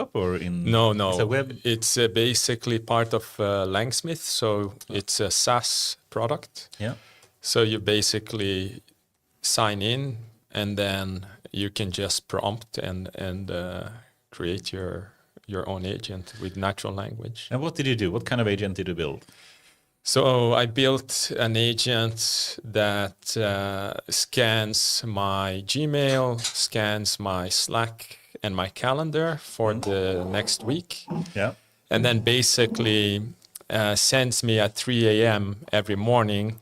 desktop or in? No. It's a web. It's basically part of LangSmith, so it's a SaaS product. Yeah. So you basically sign in, and then you can just prompt and create your own agent with natural language. And what did you do? What kind of agent did you build? So I built an agent that scans my Gmail, scans my Slack and my calendar for the next week. Yeah. And then basically sends me at 3 a.m. every morning.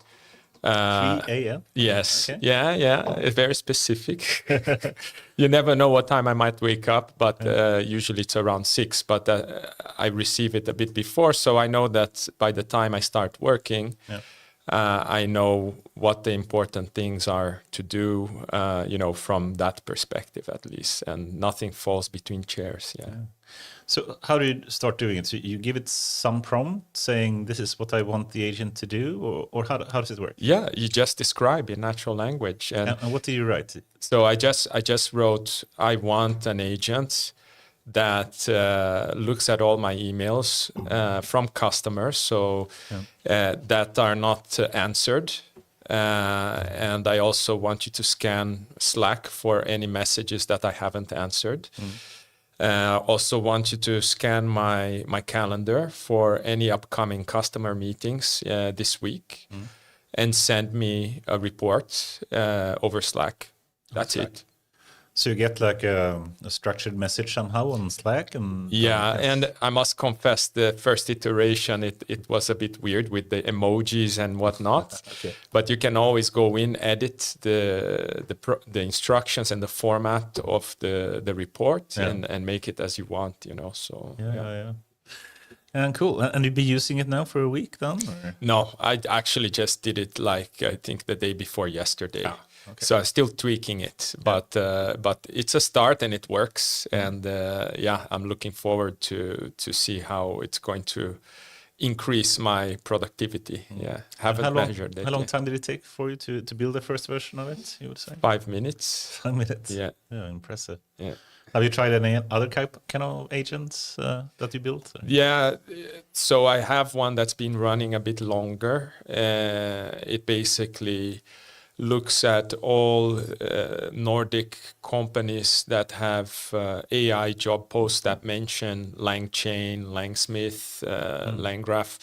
3 a.m.? Yes. Okay. Yeah. It's very specific. You never know what time I might wake up, but usually it's around 6. But I receive it a bit before, so I know that by the time I start working, I know what the important things are to do, from that perspective at least, and nothing falls between chairs. Yeah. So how do you start doing it? So you give it some prompt saying, this is what I want the agent to do, or how does it work? Yeah, you just describe in natural language. And what do you write? So I just wrote, I want an agent that looks at all my emails from customers, so that are not answered. And I also want you to scan Slack for any messages that I haven't answered. Also want you to scan my calendar for any upcoming customer meetings this week and send me a report over Slack. That's it. So you get like a structured message somehow on Slack? And I must confess, the first iteration, it was a bit weird with the emojis and whatnot. Okay. But you can always go in, edit the instructions and the format of the report and make it as you want, So yeah. And cool. And you've been using it now for a week then? Or? No, I actually just did it I think the day before yesterday. Okay. So I'm still tweaking it, but it's a start and it works. And I'm looking forward to see how it's going to increase my productivity. Yeah, haven't measured it. How long time did it take for you to build the first version of it, you would say? 5 minutes. 5 minutes? Yeah, impressive. Yeah. Have you tried any other kind of agents that you built? Yeah, so I have one that's been running a bit longer. It basically looks at all Nordic companies that have AI job posts that mention LangChain, LangSmith, LangGraph,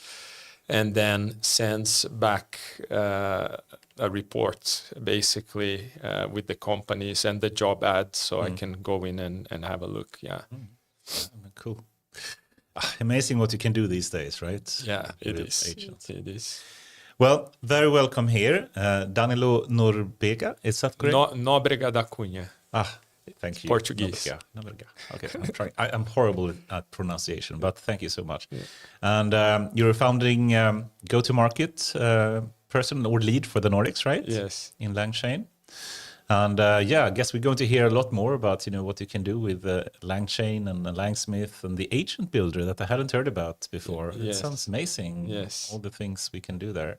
and then sends back a report basically with the companies and the job ads, so I can go in and have a look. Yeah. Cool. Amazing what you can do these days, right? Yeah, it is. Agents. It is. Well, very welcome here. Danilo Nobrega, is that correct? Nobrega da Cunha. Thank you. Portuguese. Nobrega. Okay, I'm trying. I'm horrible at pronunciation, but thank you so much. Yeah. And you're a founding go-to-market person or lead for the Nordics, right? Yes. In LangChain. And I guess we're going to hear a lot more about what you can do with LangChain and LangSmith and the agent builder that I hadn't heard about before. Yes. It sounds amazing. Yes. All the things we can do there.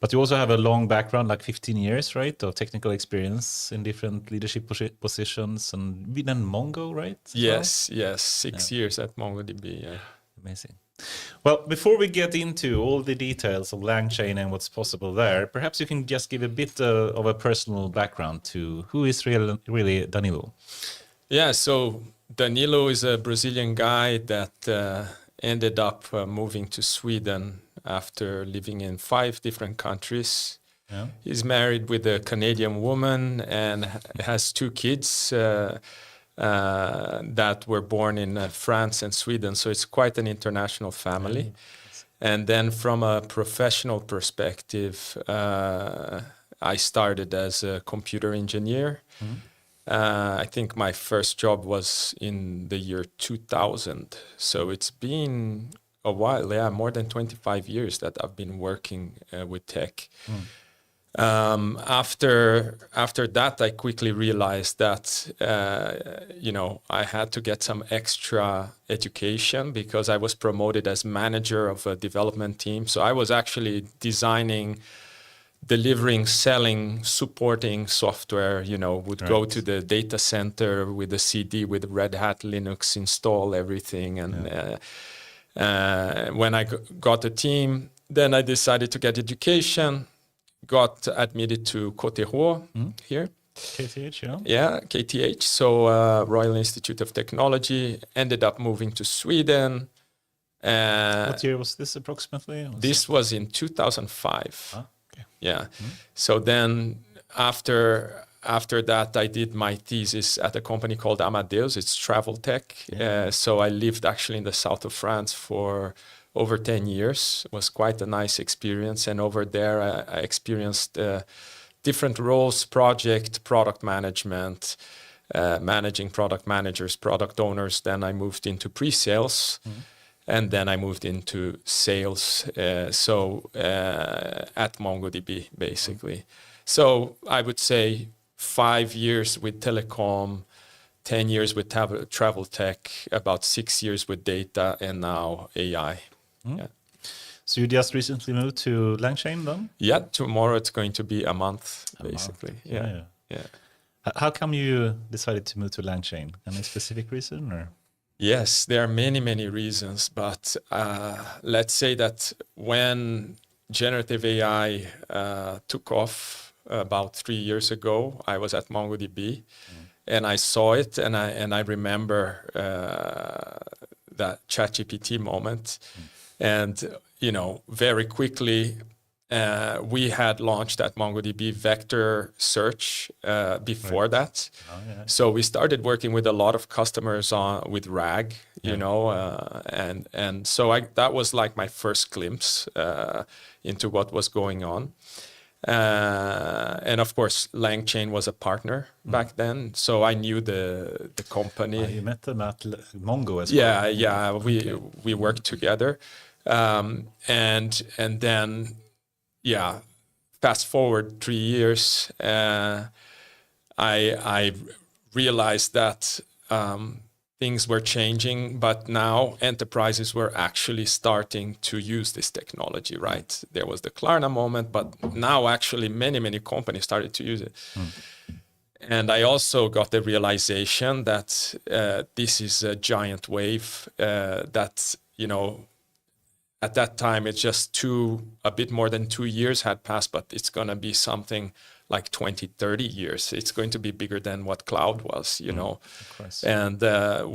But you also have a long background, like 15 years, right, of technical experience in different leadership positions, and then Mongo, right? Yes, 6 years at MongoDB. Yeah. Amazing. Well, before we get into all the details of LangChain and what's possible there, perhaps you can just give a bit of a personal background to who is really Danilo. Yeah, so Danilo is a Brazilian guy that ended up moving to Sweden after living in 5 different countries. Yeah. He's married with a Canadian woman and has 2 kids that were born in France and Sweden. So it's quite an international family. And then from a professional perspective, I started as a computer engineer. I think my first job was in the year 2000. So it's been a while, more than 25 years that I've been working with tech. After that, I quickly realized that, I had to get some extra education because I was promoted as manager of a development team. So I was actually designing delivering, selling, supporting software, would go to the data center with the CD with Red Hat Linux, install everything. And when I got a team, then I decided to get education, got admitted to Côte here. KTH, yeah. Yeah, KTH. So Royal Institute of Technology, ended up moving to Sweden. What year was this approximately? This was in 2005. Ah, okay. Yeah. So then after that, I did my thesis at a company called Amadeus. It's travel tech. So I lived actually in the south of France for over 10 years. It was quite a nice experience. And over there, I experienced different roles, product management, managing product managers, product owners. Then I moved into pre-sales. And then I moved into sales, at MongoDB, basically. So I would say 5 years with telecom, 10 years with travel tech, about 6 years with data, and now AI. Yeah. So you just recently moved to LangChain then? Yeah, tomorrow it's going to be a month, basically. Yeah. How come you decided to move to LangChain? Any specific reason, or? Yes, there are many, many reasons, but let's say that when generative AI took off about 3 years ago, I was at MongoDB and I saw it, and I remember that ChatGPT moment. And, very quickly, we had launched at MongoDB vector search before that. So we started working with a lot of customers with RAG, and so that was like my first glimpse into what was going on. And of course, LangChain was a partner back then, so I knew the company. You met them at Mongo as well. Yeah, we worked together, and then. Yeah, fast forward 3 years, I realized that things were changing, but now enterprises were actually starting to use this technology, right? There was the Klarna moment, but now actually many companies started to use it. And I also got the realization that this is a giant wave that, at that time, it's just a bit more than 2 years had passed, but it's going to be something like 20, 30 years. It's going to be bigger than what cloud was, Of course. And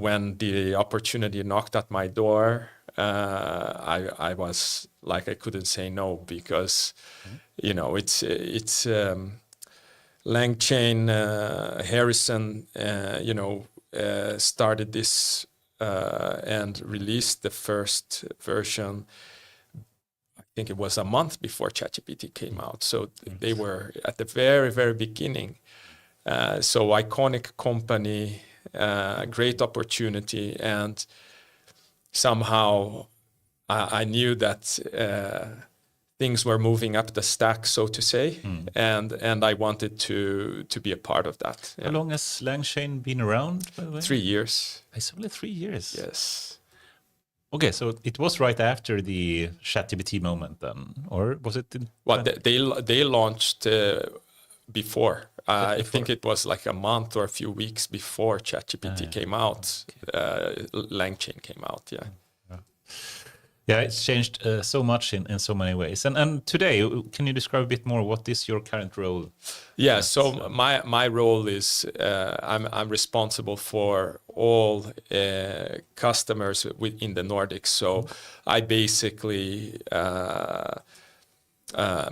when the opportunity knocked at my door, I was like, I couldn't say no, because, it's LangChain, Harrison, started this and released the first version. I think it was a month before ChatGPT came out. So they were at the very, very beginning. So iconic company, great opportunity. And somehow I knew that things were moving up the stack, so to say, and I wanted to be a part of that. How long has LangChain been around, by the way? 3 years. It's only 3 years. Yes. Okay, so it was right after the ChatGPT moment then, or was it? Well, they launched before. I think it was like a month or a few weeks before ChatGPT came out. LangChain came out. Yeah. Yeah, it's changed so much in so many ways. And today, can you describe a bit more? What is your current role? Yeah, so my role is I'm responsible for all customers in the Nordics. So I basically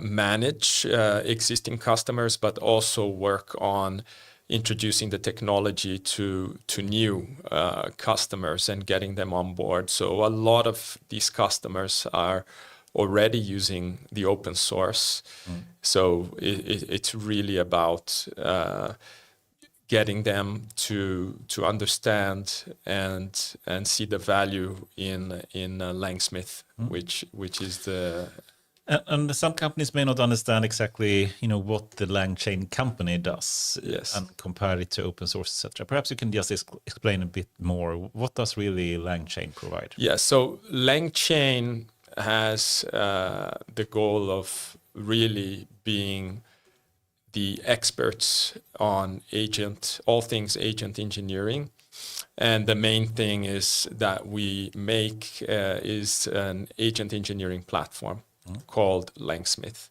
manage existing customers, but also work on introducing the technology to new customers and getting them on board. So a lot of these customers are already using the open source. So it's really about getting them to understand and see the value in Langsmith, which is the. And some companies may not understand exactly, what the LangChain company does, and compare it to open source, etc. Perhaps you can just explain a bit more. What does really LangChain provide? Yeah, so LangChain has the goal of really being the experts on all things agent engineering. And the main thing is that we make is an agent engineering platform called LangSmith.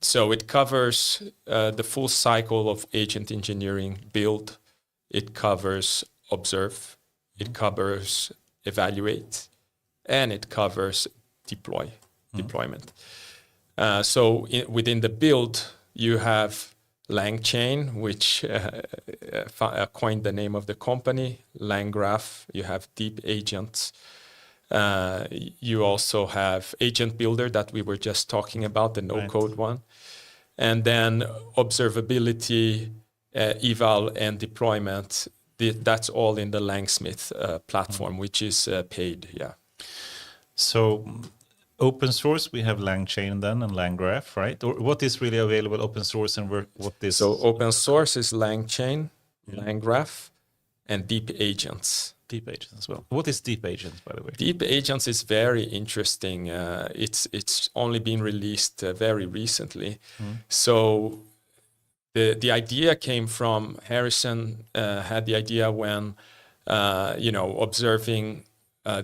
So it covers the full cycle of agent engineering: build, it covers observe, it covers evaluate, and it covers deployment. So within the build, you have LangChain, which coined the name of the company, LangGraph. You have deep agents. You also have Agent Builder that we were just talking about, the no-code one. And then observability, eval, and deployment. That's all in the LangSmith platform, which is paid. Yeah. So open source, we have LangChain then and LangGraph, right? Or what is really available open source and what is... So open source is LangChain, LangGraph, and deep agents. Deep agents as well. What is deep agents, by the way? Deep agents is very interesting. It's only been released very recently. So the idea came from Harrison. Had the idea when observing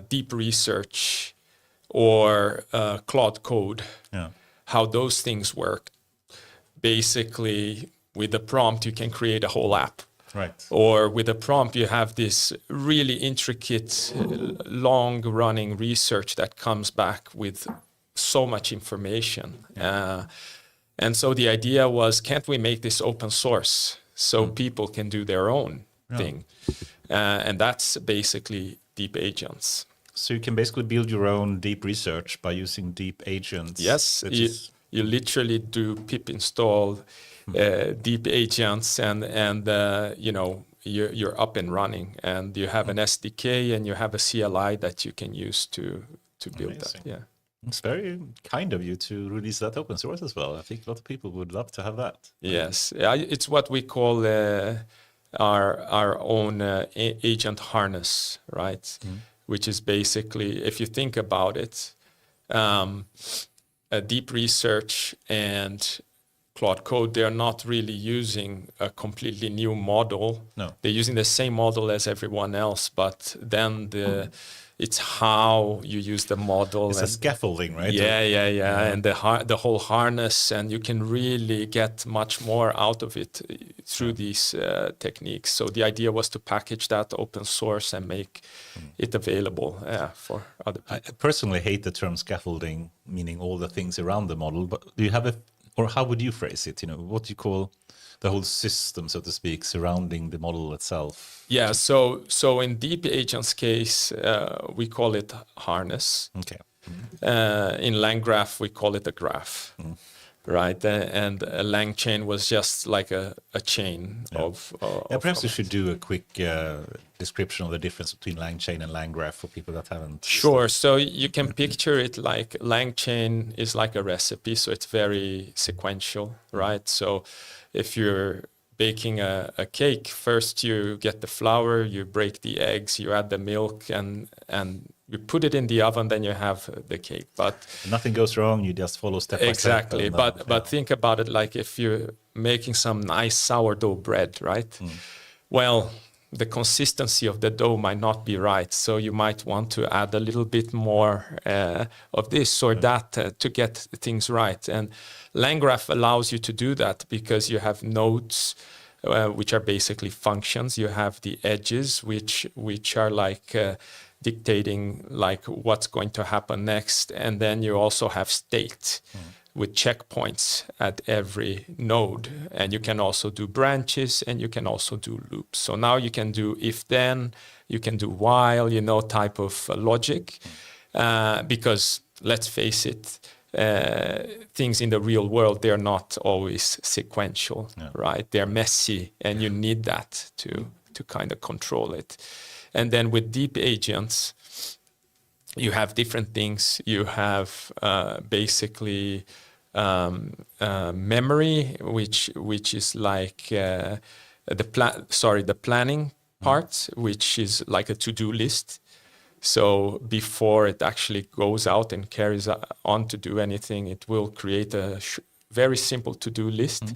deep research or Claude Code, how those things work. Basically, with a prompt, you can create a whole app. Right. Or with a prompt, you have this really intricate, long-running research that comes back with so much information. And so the idea was, can't we make this open source so people can do their own thing? And that's basically deep agents. So you can basically build your own deep research by using deep agents. Yes, you literally do pip install deep agents, and you're up and running, and you have an SDK and you have a CLI that you can use to build that. Yeah, it's very kind of you to release that open source as well. I think a lot of people would love to have that. Yes, it's what we call our own agent harness, right? Which is basically, if you think about it, a deep research and Claude Code, they're not really using a completely new model. No. They're using the same model as everyone else, but then it's how you use the model. It's a scaffolding, right? Yeah. And the whole harness, and you can really get much more out of it through these techniques. So the idea was to package that open source and make it available for other people. I personally hate the term scaffolding, meaning all the things around the model, but do you have or how would you phrase it? What do you call the whole system, so to speak, surrounding the model itself? Yeah, so in deep agents case, we call it harness. Okay. In LangGraph, we call it a graph, right? And a LangChain was just like a chain of perhaps you should do a quick description of the difference between LangChain and LangGraph for people that haven't. Sure. So you can picture it like LangChain is like a recipe, so it's very sequential, right? So if you're baking a cake, first you get the flour, you break the eggs, you add the milk, and you put it in the oven, then you have the cake. But nothing goes wrong, you just follow step by step. Exactly. But think about it like if you're making some nice sourdough bread, right? Well, the consistency of the dough might not be right, so you might want to add a little bit more of this or that to get things right. And LangGraph allows you to do that because you have nodes, which are basically functions. You have the edges, which are like dictating like what's going to happen next, and then you also have state with checkpoints at every node, and you can also do branches and you can also do loops. So now you can do if then, you can do while, type of logic, because let's face it, things in the real world, they're not always sequential, right? They're messy, and you need that to kind of control it. And then with deep agents, you have different things. You have basically memory, which is like the planning part, which is like a to-do list. So before it actually goes out and carries on to do anything, it will create a very simple to-do list.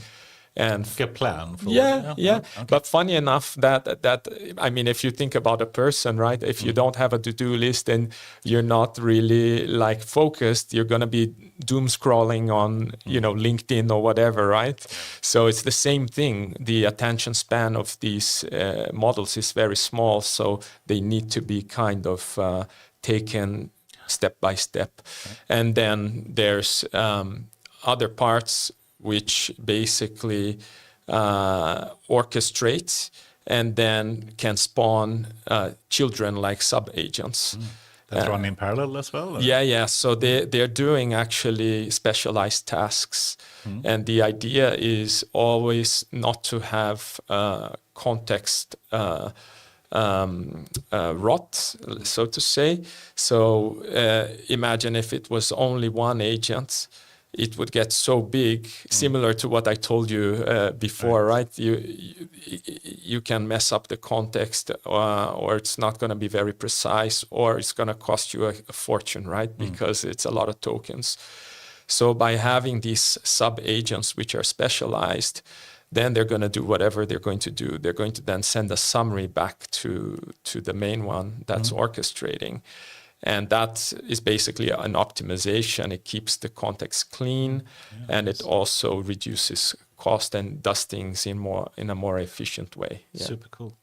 And like a plan for Okay. But funny enough that I mean, if you think about a person, right? If you don't have a to-do list and you're not really like focused, you're gonna be doom scrolling on LinkedIn or whatever, right? So it's the same thing. The attention span of these models is very small, so they need to be kind of taken step by step. And then there's other parts which basically orchestrates and then can spawn children like sub-agents. That run in parallel as well? Or? Yeah. So they're doing actually specialized tasks. And the idea is always not to have context rot, so to say. So imagine if it was only one agent, it would get so big, similar to what I told you before, right? You can mess up the context, or it's not going to be very precise, or it's going to cost you a fortune, right? Because it's a lot of tokens. So by having these sub-agents which are specialized, then they're going to do whatever they're going to do. They're going to then send a summary back to the main one that's orchestrating. And that is basically an optimization. It keeps the context clean, and it also reduces cost and does things in a more efficient way. Yeah. Super cool.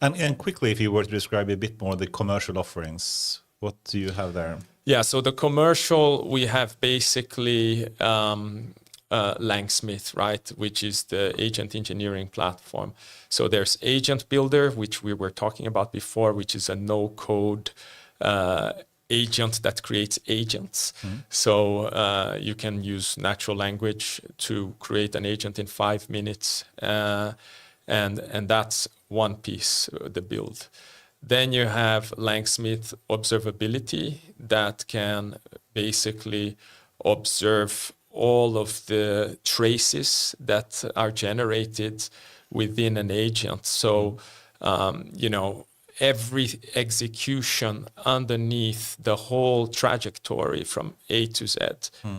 And quickly, if you were to describe a bit more the commercial offerings, what do you have there? Yeah, so the commercial, we have basically LangSmith, right, which is the agent engineering platform. So there's Agent Builder, which we were talking about before, which is a no-code agent that creates agents. So you can use natural language to create an agent in 5 minutes, and that's one piece, the build. Then you have LangSmith Observability that can basically observe all of the traces that are generated within an agent. So, every execution underneath the whole trajectory from A to Z,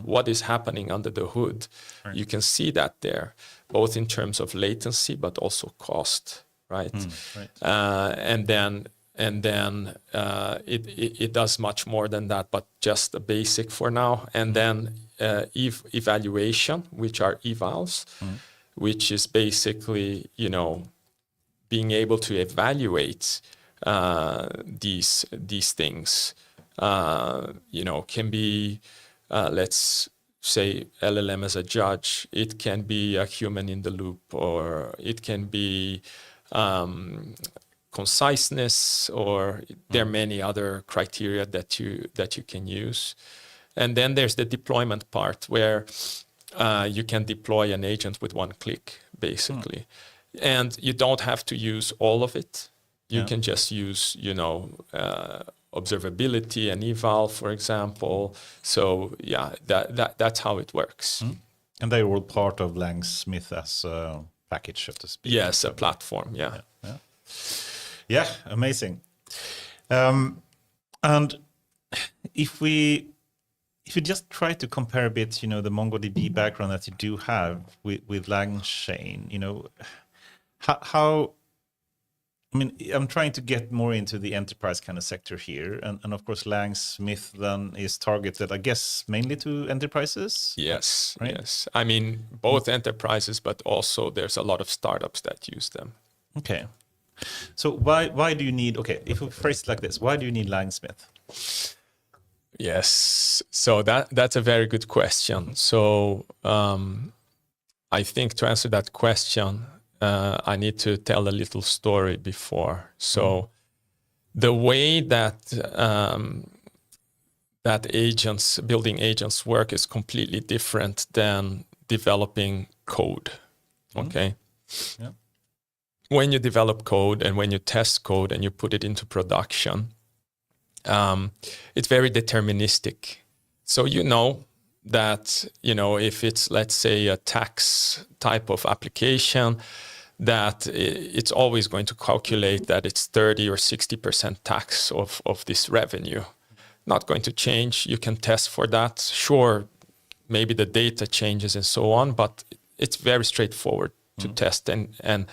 what is happening under the hood, you can see that there, both in terms of latency, but also cost, right? And then it does much more than that, but just the basic for now. And then evaluation, which are evals, which is basically, being able to evaluate these things, can be, let's say LLM as a judge, it can be a human in the loop, or it can be conciseness, or there are many other criteria that you can use. And then there's the deployment part, where you can deploy an agent with one click, basically. And you don't have to use all of it. You can just use, observability and eval, for example. So that's how it works. And they're all part of LangSmith as a package, so to speak. Yes, a platform. Yeah, amazing. And if we just try to compare a bit, the MongoDB background that you do have with LangChain, how I mean, I'm trying to get more into the enterprise kind of sector here. And of course, LangSmith then is targeted, I guess, mainly to enterprises? Yes, right? Yes. I mean, both enterprises, but also there's a lot of startups that use them. Okay. So why do you need, if we phrase it like this, why do you need LangSmith? Yes. So that's a very good question. So I think to answer that question, I need to tell a little story before. So the way that building agents work is completely different than developing code. Okay. Yeah. When you develop code and when you test code and you put it into production, it's very deterministic. So that, if it's, let's say, a tax type of application, that it's always going to calculate that it's 30 or 60% tax of this revenue. Not going to change. You can test for that. Sure, maybe the data changes and so on, but it's very straightforward to test, and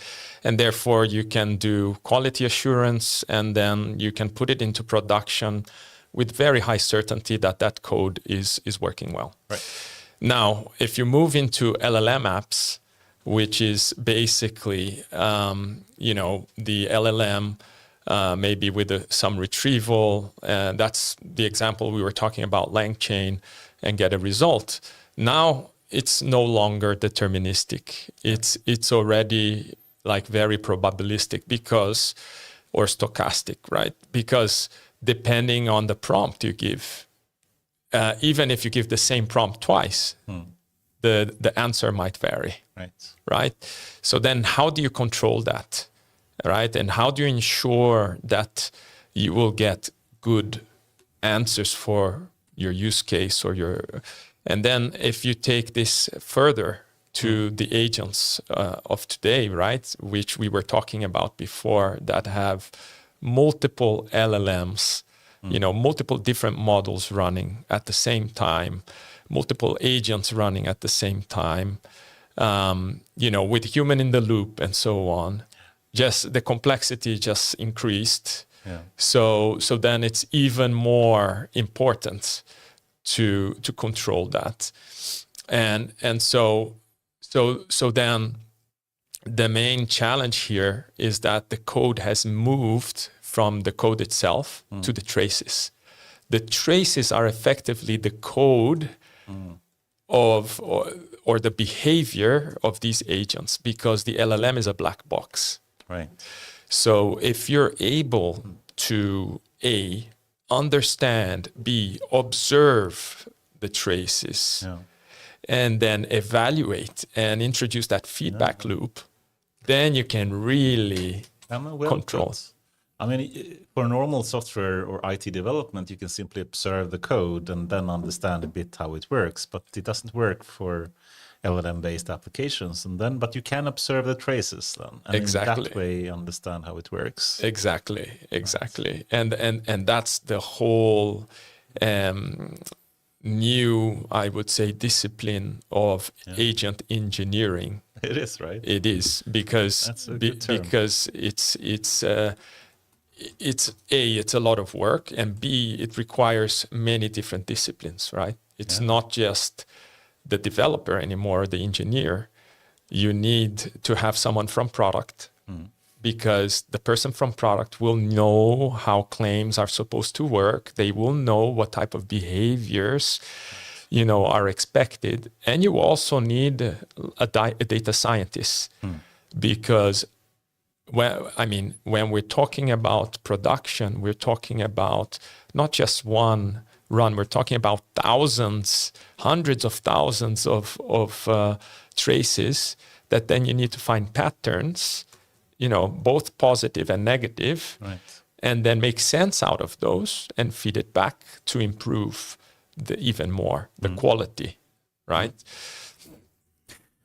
therefore you can do quality assurance, and then you can put it into production with very high certainty that that code is working well. Right. Now, if you move into LLM apps, which is basically the LLM maybe with some retrieval, and that's the example we were talking about, LangChain, and get a result. Now it's no longer deterministic. It's already like very probabilistic or stochastic, right? Because depending on the prompt you give, even if you give the same prompt twice, the answer might vary, right? So then how do you control that, right? And how do you ensure that you will get good answers for your use case and then if you take this further to the agents of today, right, which we were talking about before, that have multiple LLMs, multiple different models running at the same time, multiple agents running at the same time, with human in the loop and so on. Just the complexity just increased. Yeah. So then it's even more important to control that, and so then the main challenge here is that the code has moved from the code itself to the traces. The traces are effectively the code of or the behavior of these agents, because the LLM is a black box. Right. So if you're able to understand, B, observe the traces, and then evaluate and introduce that feedback loop, then you can really control. I mean, for normal software or IT development, you can simply observe the code and then understand a bit how it works, but it doesn't work for LLM-based applications. But you can observe the traces then, and in that way understand how it works. Exactly. And that's the whole new, I would say, discipline of agent engineering. It is, right? It is, because it's a lot of work, and B, it requires many different disciplines, right? It's not just the developer anymore, the engineer. You need to have someone from product, because the person from product will know how claims are supposed to work. They will know what type of behaviors, are expected. And you also need a data scientist, because when we're talking about production, we're talking about not just one run. We're talking about thousands, hundreds of thousands of traces that then you need to find patterns, both positive and negative, and then make sense out of those and feed it back to improve even more the quality, right?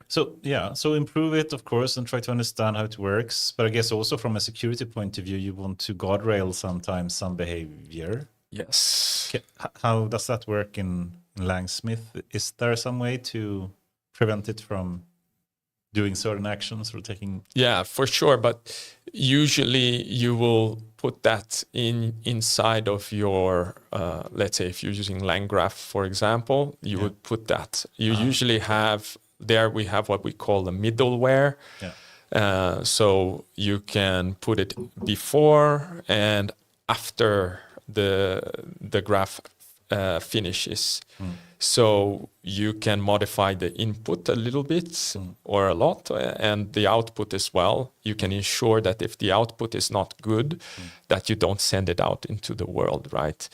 So improve it, of course, and try to understand how it works. But I guess also from a security point of view, you want to guardrail sometimes some behavior. Yes. How does that work in Langsmith? Is there some way to prevent it from doing certain actions or taking? Yeah, for sure. But usually you will put that inside of your, let's say if you're using LangGraph, for example, you would put that. You usually have, there we have what we call the middleware. So you can put it before and after the graph finishes. So you can modify the input a little bit or a lot, and the output as well. You can ensure that if the output is not good, that you don't send it out into the world, right?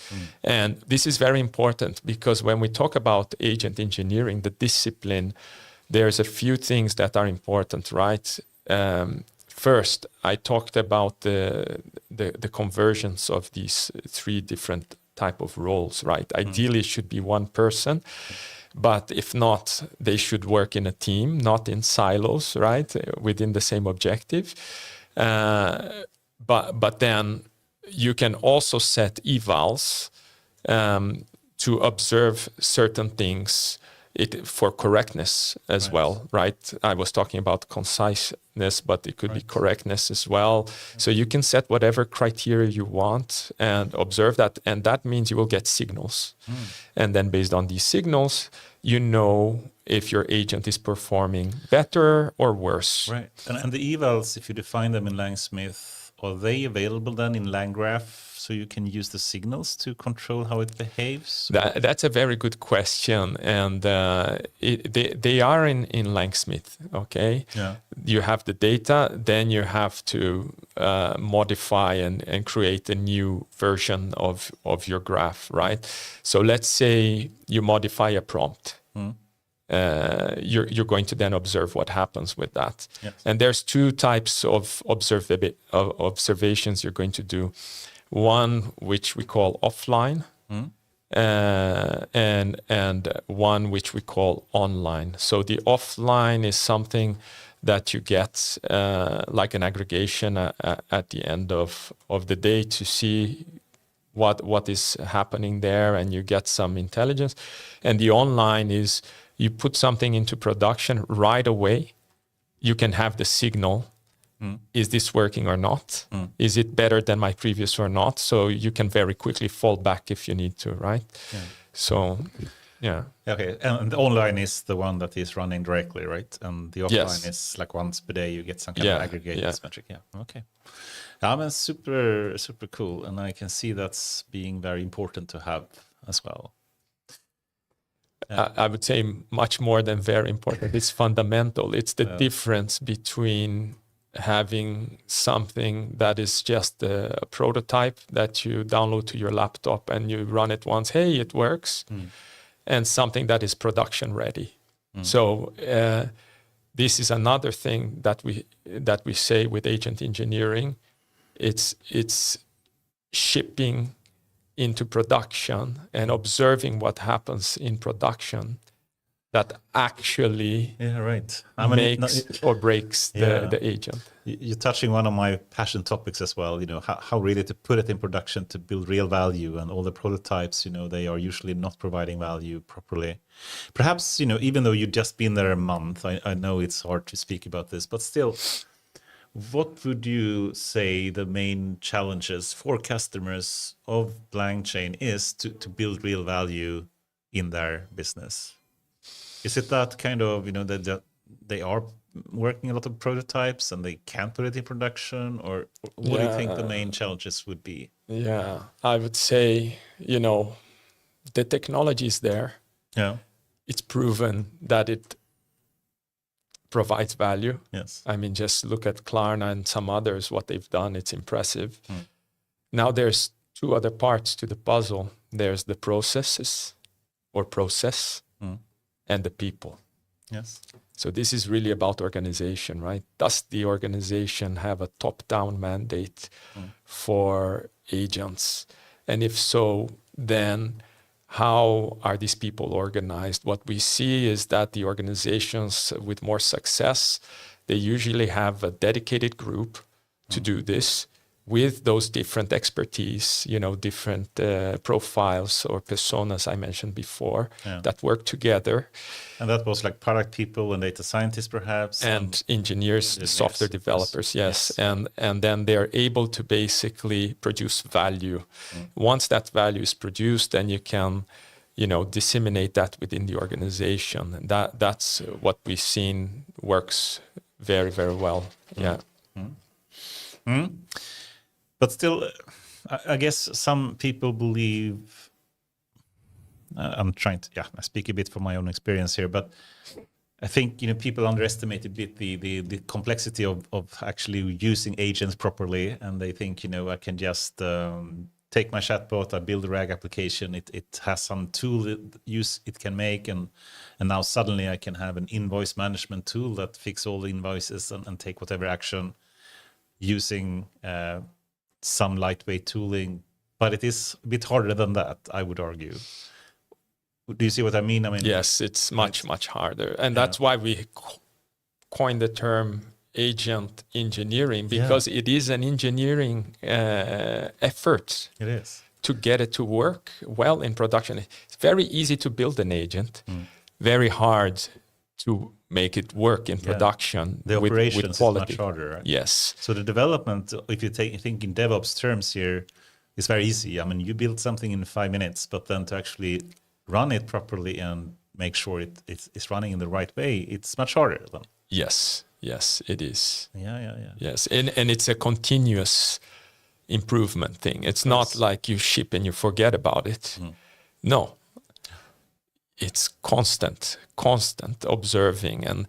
And this is very important, because when we talk about agent engineering, the discipline, there's a few things that are important, right? First, I talked about the conversions of these three different type of roles, right? Ideally, it should be one person, But if not, they should work in a team, not in silos, right? Within the same objective. But then you can also set evals to observe certain things for correctness as well, right? I was talking about conciseness, but it could be correctness as well. So you can set whatever criteria you want and observe that. And that means you will get signals. And then based on these signals, you know if your agent is performing better or worse. Right. And the evals, if you define them in Langsmith, are they available then in LangGraph? So you can use the signals to control how it behaves? That's a very good question. And they are in Langsmith, okay? Yeah. You have the data, then you have to modify and create a new version of your graph, right? So let's say you modify a prompt. You're going to then observe what happens with that. Yes. And there's two types of observations you're going to do. One which we call offline, and one which we call online. So the offline is something that you get like an aggregation at the end of the day to see what is happening there, and you get some intelligence. And the online is you put something into production right away. You can have the signal. Is this working or not? Is it better than my previous or not? So you can very quickly fall back if you need to, right? Yeah. So, yeah. Okay, and the online is the one that is running directly, right? And the offline is like once per day you get some kind of aggregated metric. Yeah, okay. I mean, super, super cool. And I can see that's being very important to have as well. I would say much more than very important. It's fundamental. It's the difference between having something that is just a prototype that you download to your laptop and you run it once, hey, it works, and something that is production ready. So this is another thing that we say with agent engineering. It's shipping into production and observing what happens in production that actually makes or breaks the agent. You're touching one of my passion topics as well, how really to put it in production to build real value, and all the prototypes, they are usually not providing value properly. Perhaps, even though you've just been there a month, I know it's hard to speak about this, but still, what would you say the main challenges for customers of LangChain is to build real value in their business? Is it that kind of, that they are working a lot of prototypes and they can't put it in production? Or what do you think the main challenges would be? Yeah, I would say, the technology is there. Yeah. It's proven that it provides value. Yes. I mean, just look at Klarna and some others, what they've done. It's impressive. Now there's two other parts to the puzzle. There's the processes or process. And the people. Yes. So this is really about organization, right? Does the organization have a top-down mandate for agents? And if so, then how are these people organized? What we see is that the organizations with more success, they usually have a dedicated group to do this, with those different expertise, different profiles or personas I mentioned before that work together. And that was like product people and data scientists, perhaps, and engineers, software developers, yes. And then they're able to basically produce value. Once that value is produced, then you can, disseminate that within the organization. And that's what we've seen works very, very well. Yeah. But still, I guess some people believe, I'm trying to, I speak a bit from my own experience here, but I think, people underestimate a bit the complexity of actually using agents properly. And they think, I can just take my chatbot, I build a RAG application, it has some tool it can make. And now suddenly I can have an invoice management tool that fix all the invoices and take whatever action using some lightweight tooling, but it is a bit harder than that, I would argue. Do you see what I mean? I mean, yes, it's much harder, and that's why we coined the term agent engineering, because it is an engineering effort. It is. To get it to work well in production. It's very easy to build an agent, very hard to make it work in production. The operations with quality. is much harder, right? Yes. So the development, if you think in DevOps terms here, is very easy. I mean, you build something in 5 minutes, but then to actually run it properly and make sure it's running in the right way, it's much harder then. Yes, it is. Yeah. Yes, and it's a continuous improvement thing. It's not like you ship and you forget about it. No, it's constant observing, and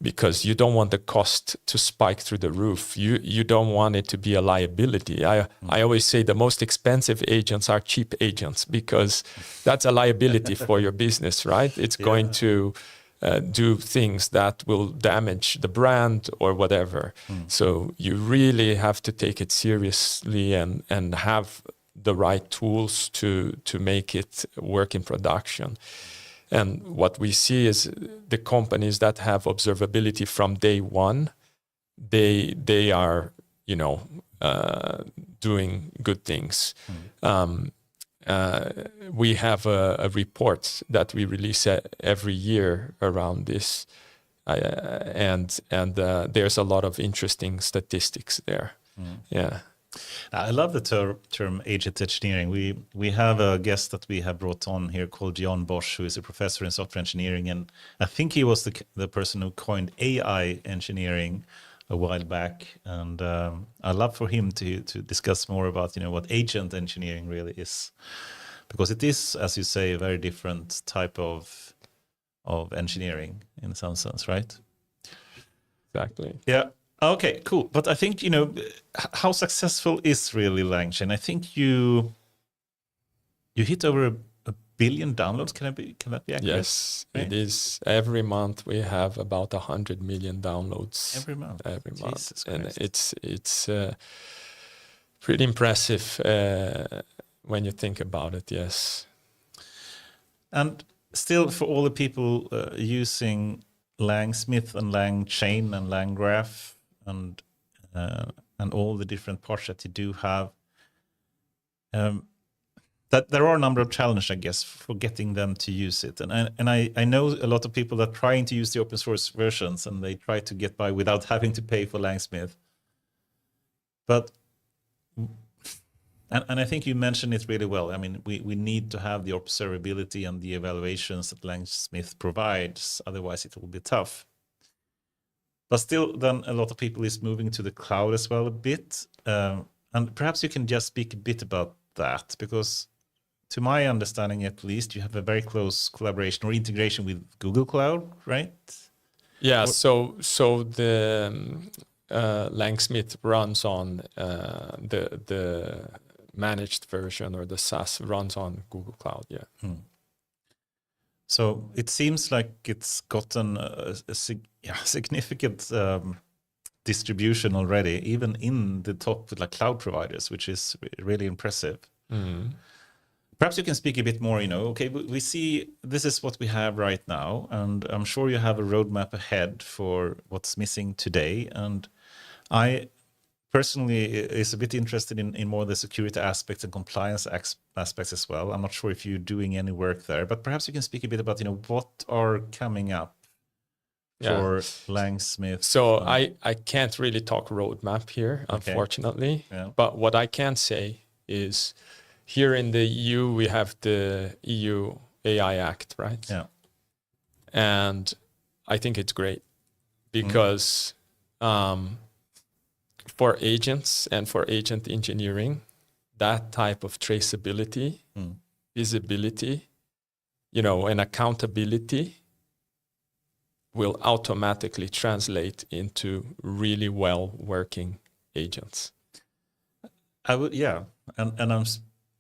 because you don't want the cost to spike through the roof. You don't want it to be a liability. I always say the most expensive agents are cheap agents, because that's a liability for your business, right? It's going to do things that will damage the brand or whatever. So you really have to take it seriously and have the right tools to make it work in production. And what we see is the companies that have observability from day one, they are, doing good things. We have a report that we release every year around this, and there's a lot of interesting statistics there. Yeah. I love the term agent engineering. We have a guest that we have brought on here called Jan Bosch, who is a professor in software engineering, and I think he was the person who coined AI engineering a while back. And I'd love for him to discuss more about what agent engineering really is, because it is, as you say, a very different type of engineering in some sense, right? Exactly. Yeah. Okay, cool. But I think, how successful is really LangChain? I think you hit over a billion downloads. Can that be accurate? Yes, right? It is. Every month we have about 100 million downloads. Every month. Jesus and Christ. it's pretty impressive when you think about it. Yes. And still, for all the people using LangSmith and LangChain and LangGraph and all the different parts that you do have, that there are a number of challenges, I guess, for getting them to use it. And I know a lot of people that are trying to use the open source versions, and they try to get by without having to pay for LangSmith. But and I think you mentioned it really well. I mean, we need to have the observability and the evaluations that LangSmith provides. Otherwise, it will be tough. But still, then a lot of people is moving to the cloud as well a bit. And perhaps you can just speak a bit about that, because to my understanding, at least, you have a very close collaboration or integration with Google Cloud, right? Yeah. So the LangSmith runs on the managed version, or the SaaS runs on Google Cloud. Yeah. So it seems like it's gotten a significant distribution already, even in the top cloud providers, which is really impressive. Perhaps you can speak a bit more, okay, we see this is what we have right now, and I'm sure you have a roadmap ahead for what's missing today. And I personally is a bit interested in more the security aspects and compliance aspects as well. I'm not sure if you're doing any work there, but perhaps you can speak a bit about, what are coming up for LangSmith. So I can't really talk roadmap here, unfortunately. Yeah. But what I can say is, here in the EU, we have the EU AI Act, right? Yeah. And I think it's great because for agents and for agent engineering, that type of traceability, visibility, and accountability will automatically translate into really well working agents. And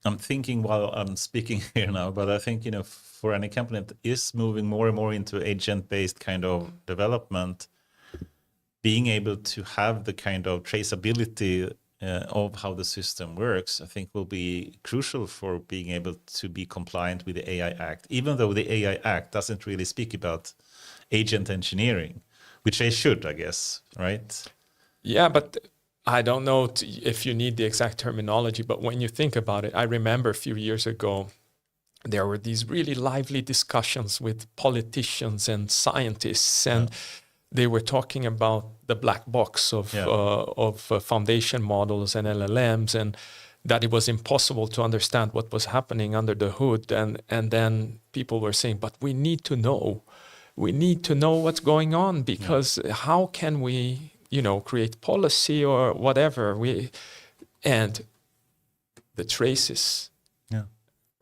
I'm thinking while I'm speaking here now, but I think, for any company that is moving more and more into agent-based kind of development, being able to have the kind of traceability of how the system works, I think will be crucial for being able to be compliant with the AI Act, even though the AI Act doesn't really speak about agent engineering, which they should, I guess, right? Yeah, but I don't know if you need the exact terminology, but when you think about it, I remember a few years ago, there were these really lively discussions with politicians and scientists, and they were talking about the black box of foundation models and LLMs, and that it was impossible to understand what was happening under the hood. And then people were saying, but we need to know what's going on, because how can we, create policy or whatever? And the traces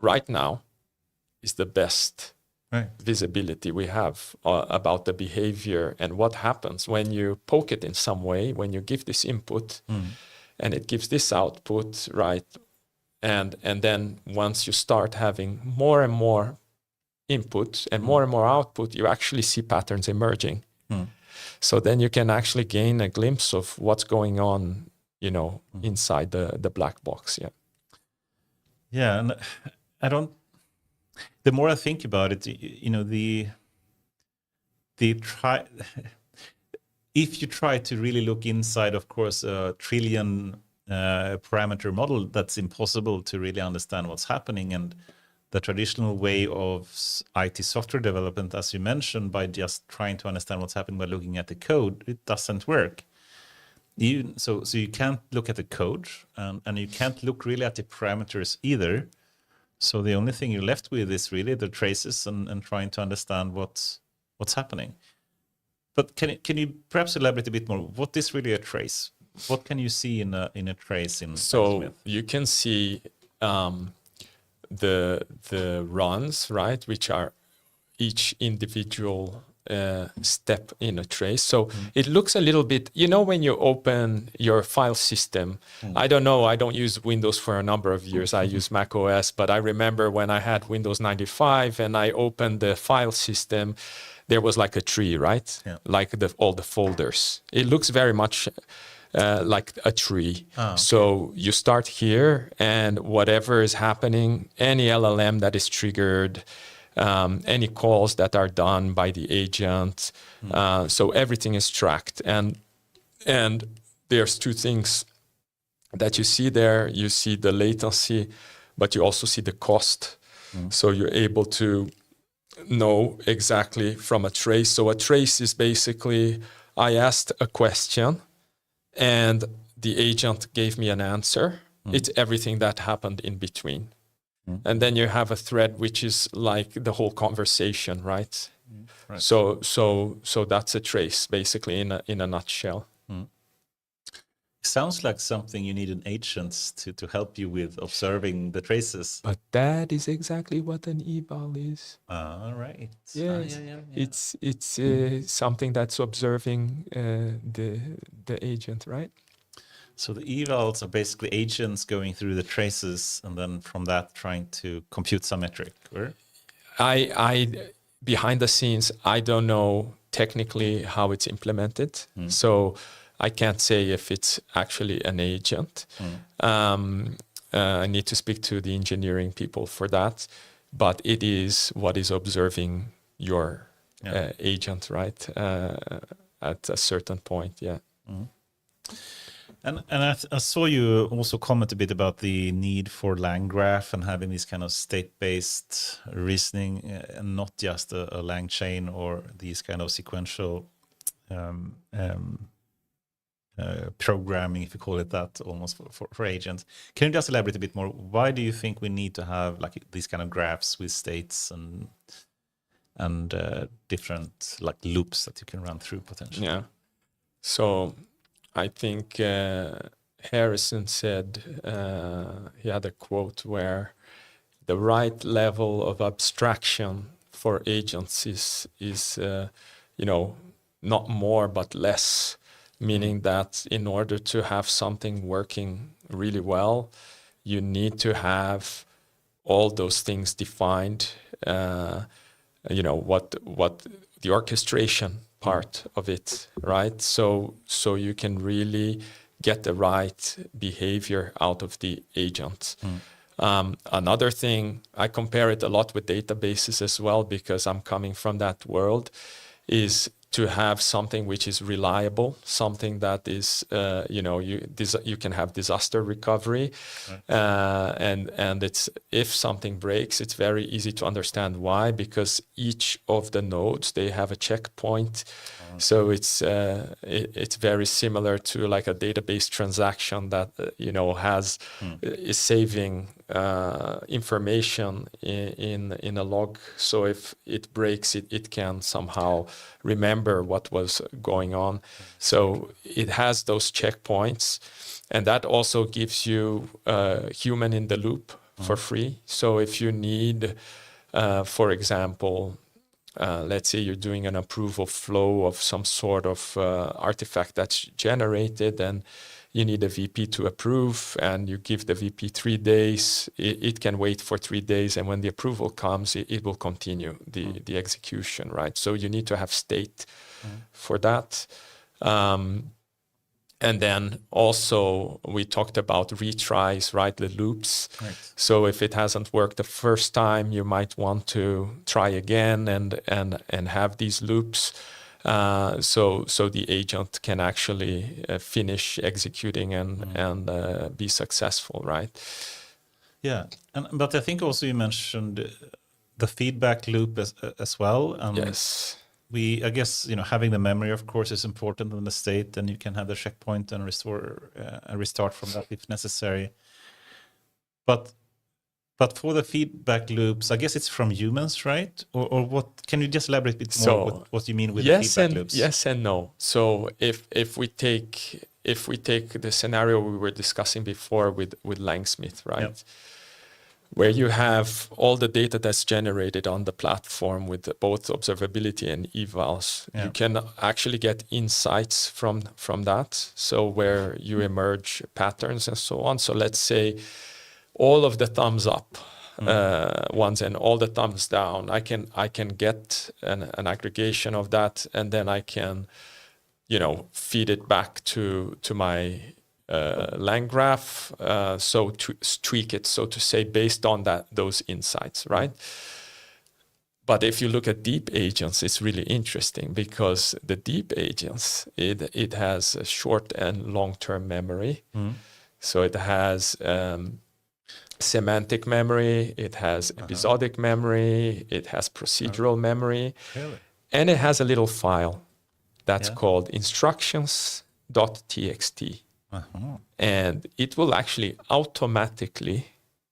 right now is the best visibility we have about the behavior and what happens when you poke it in some way, when you give this input and it gives this output, right? And then once you start having more and more input and more output, you actually see patterns emerging. So then you can actually gain a glimpse of what's going on, inside the black box. Yeah, and the more I think about it, if you try to really look inside, of course, a trillion parameter model, that's impossible to really understand what's happening. And the traditional way of IT software development, as you mentioned, by just trying to understand what's happening by looking at the code, it doesn't work. So you can't look at the code, and you can't look really at the parameters either. So the only thing you're left with is really the traces and trying to understand what's happening. But can you perhaps elaborate a bit more? What is really a trace? What can you see in a trace in So you can see the runs, right, which are each individual step in a trace. So it looks a little bit, when you open your file system, I don't know, I don't use Windows for a number of years. I use Mac OS, but I remember when I had Windows 95 and I opened the file system, there was like a tree, right? Like all the folders. It looks very much like a tree. So you start here, and whatever is happening, any LLM that is triggered, any calls that are done by the agent, so everything is tracked. And there's two things that you see there. You see the latency, but you also see the cost. So you're able to know exactly from a trace. So a trace is basically, I asked a question and the agent gave me an answer. It's everything that happened in between. And then you have a thread, which is like the whole conversation, right? So that's a trace, basically, in a nutshell. Sounds like something you need an agent to help you with observing the traces. But that is exactly what an eval is. All right. Yes, it's something that's observing the agent, right? So the evals are basically agents going through the traces, and then from that trying to compute some metric. Or? I behind the scenes, I don't know technically how it's implemented. So I can't say if it's actually an agent. I need to speak to the engineering people for that. But it is what is observing your agent, right? At a certain point, And I saw you also comment a bit about the need for LangGraph and having this kind of state-based reasoning, and not just a LangChain or these kind of sequential programming, if you call it that, almost for agents. Can you just elaborate a bit more? Why do you think we need to have like these kind of graphs with states and different like loops that you can run through potentially? Yeah. So I think Harrison said, he had a quote where the right level of abstraction for agents is not more but less, meaning that in order to have something working really well, you need to have all those things defined, what the orchestration part of it, right? So you can really get the right behavior out of the agent. Another thing, I compare it a lot with databases as well, because I'm coming from that world, is to have something which is reliable, something that is, you can have disaster recovery, and it's, if something breaks, it's very easy to understand why, because each of the nodes, they have a checkpoint. So it's very similar to like a database transaction that is saving information in a log. So if it breaks, it can somehow remember what was going on. So it has those checkpoints, and that also gives you human in the loop for free. So if you need, for example, let's say you're doing an approval flow of some sort of artifact that's generated, and you need a VP to approve, and you give the VP 3 days, it can wait for 3 days, and when the approval comes, it will continue the execution, right? So you need to have state for that. And then also we talked about retries, right? The loops. Right. So if it hasn't worked the first time, you might want to try again and have these loops. So the agent can actually finish executing and be successful, right? Yeah, but I think also you mentioned the feedback loop as well. Yes. I guess having the memory, of course, is important in the state, and you can have the checkpoint and restart from that if necessary. But for the feedback loops, I guess it's from humans, right? Or what? Can you just elaborate a bit more what you mean with the feedback loops? Yes and no. So if we take the scenario we were discussing before with Langsmith, right? Yep. Where you have all the data that's generated on the platform with both observability and evals, you can actually get insights from that. So where you emerge patterns and so on. So let's say all of the thumbs up ones and all the thumbs down, I can get an aggregation of that, and then I can, feed it back to my LangGraph, so to tweak it, so to say, based on those insights, right? But if you look at deep agents, it's really interesting, because the deep agents, it has a short and long-term memory. So it has semantic memory, it has episodic memory, it has procedural memory, and it has a little file that's called instructions.txt. And it will actually automatically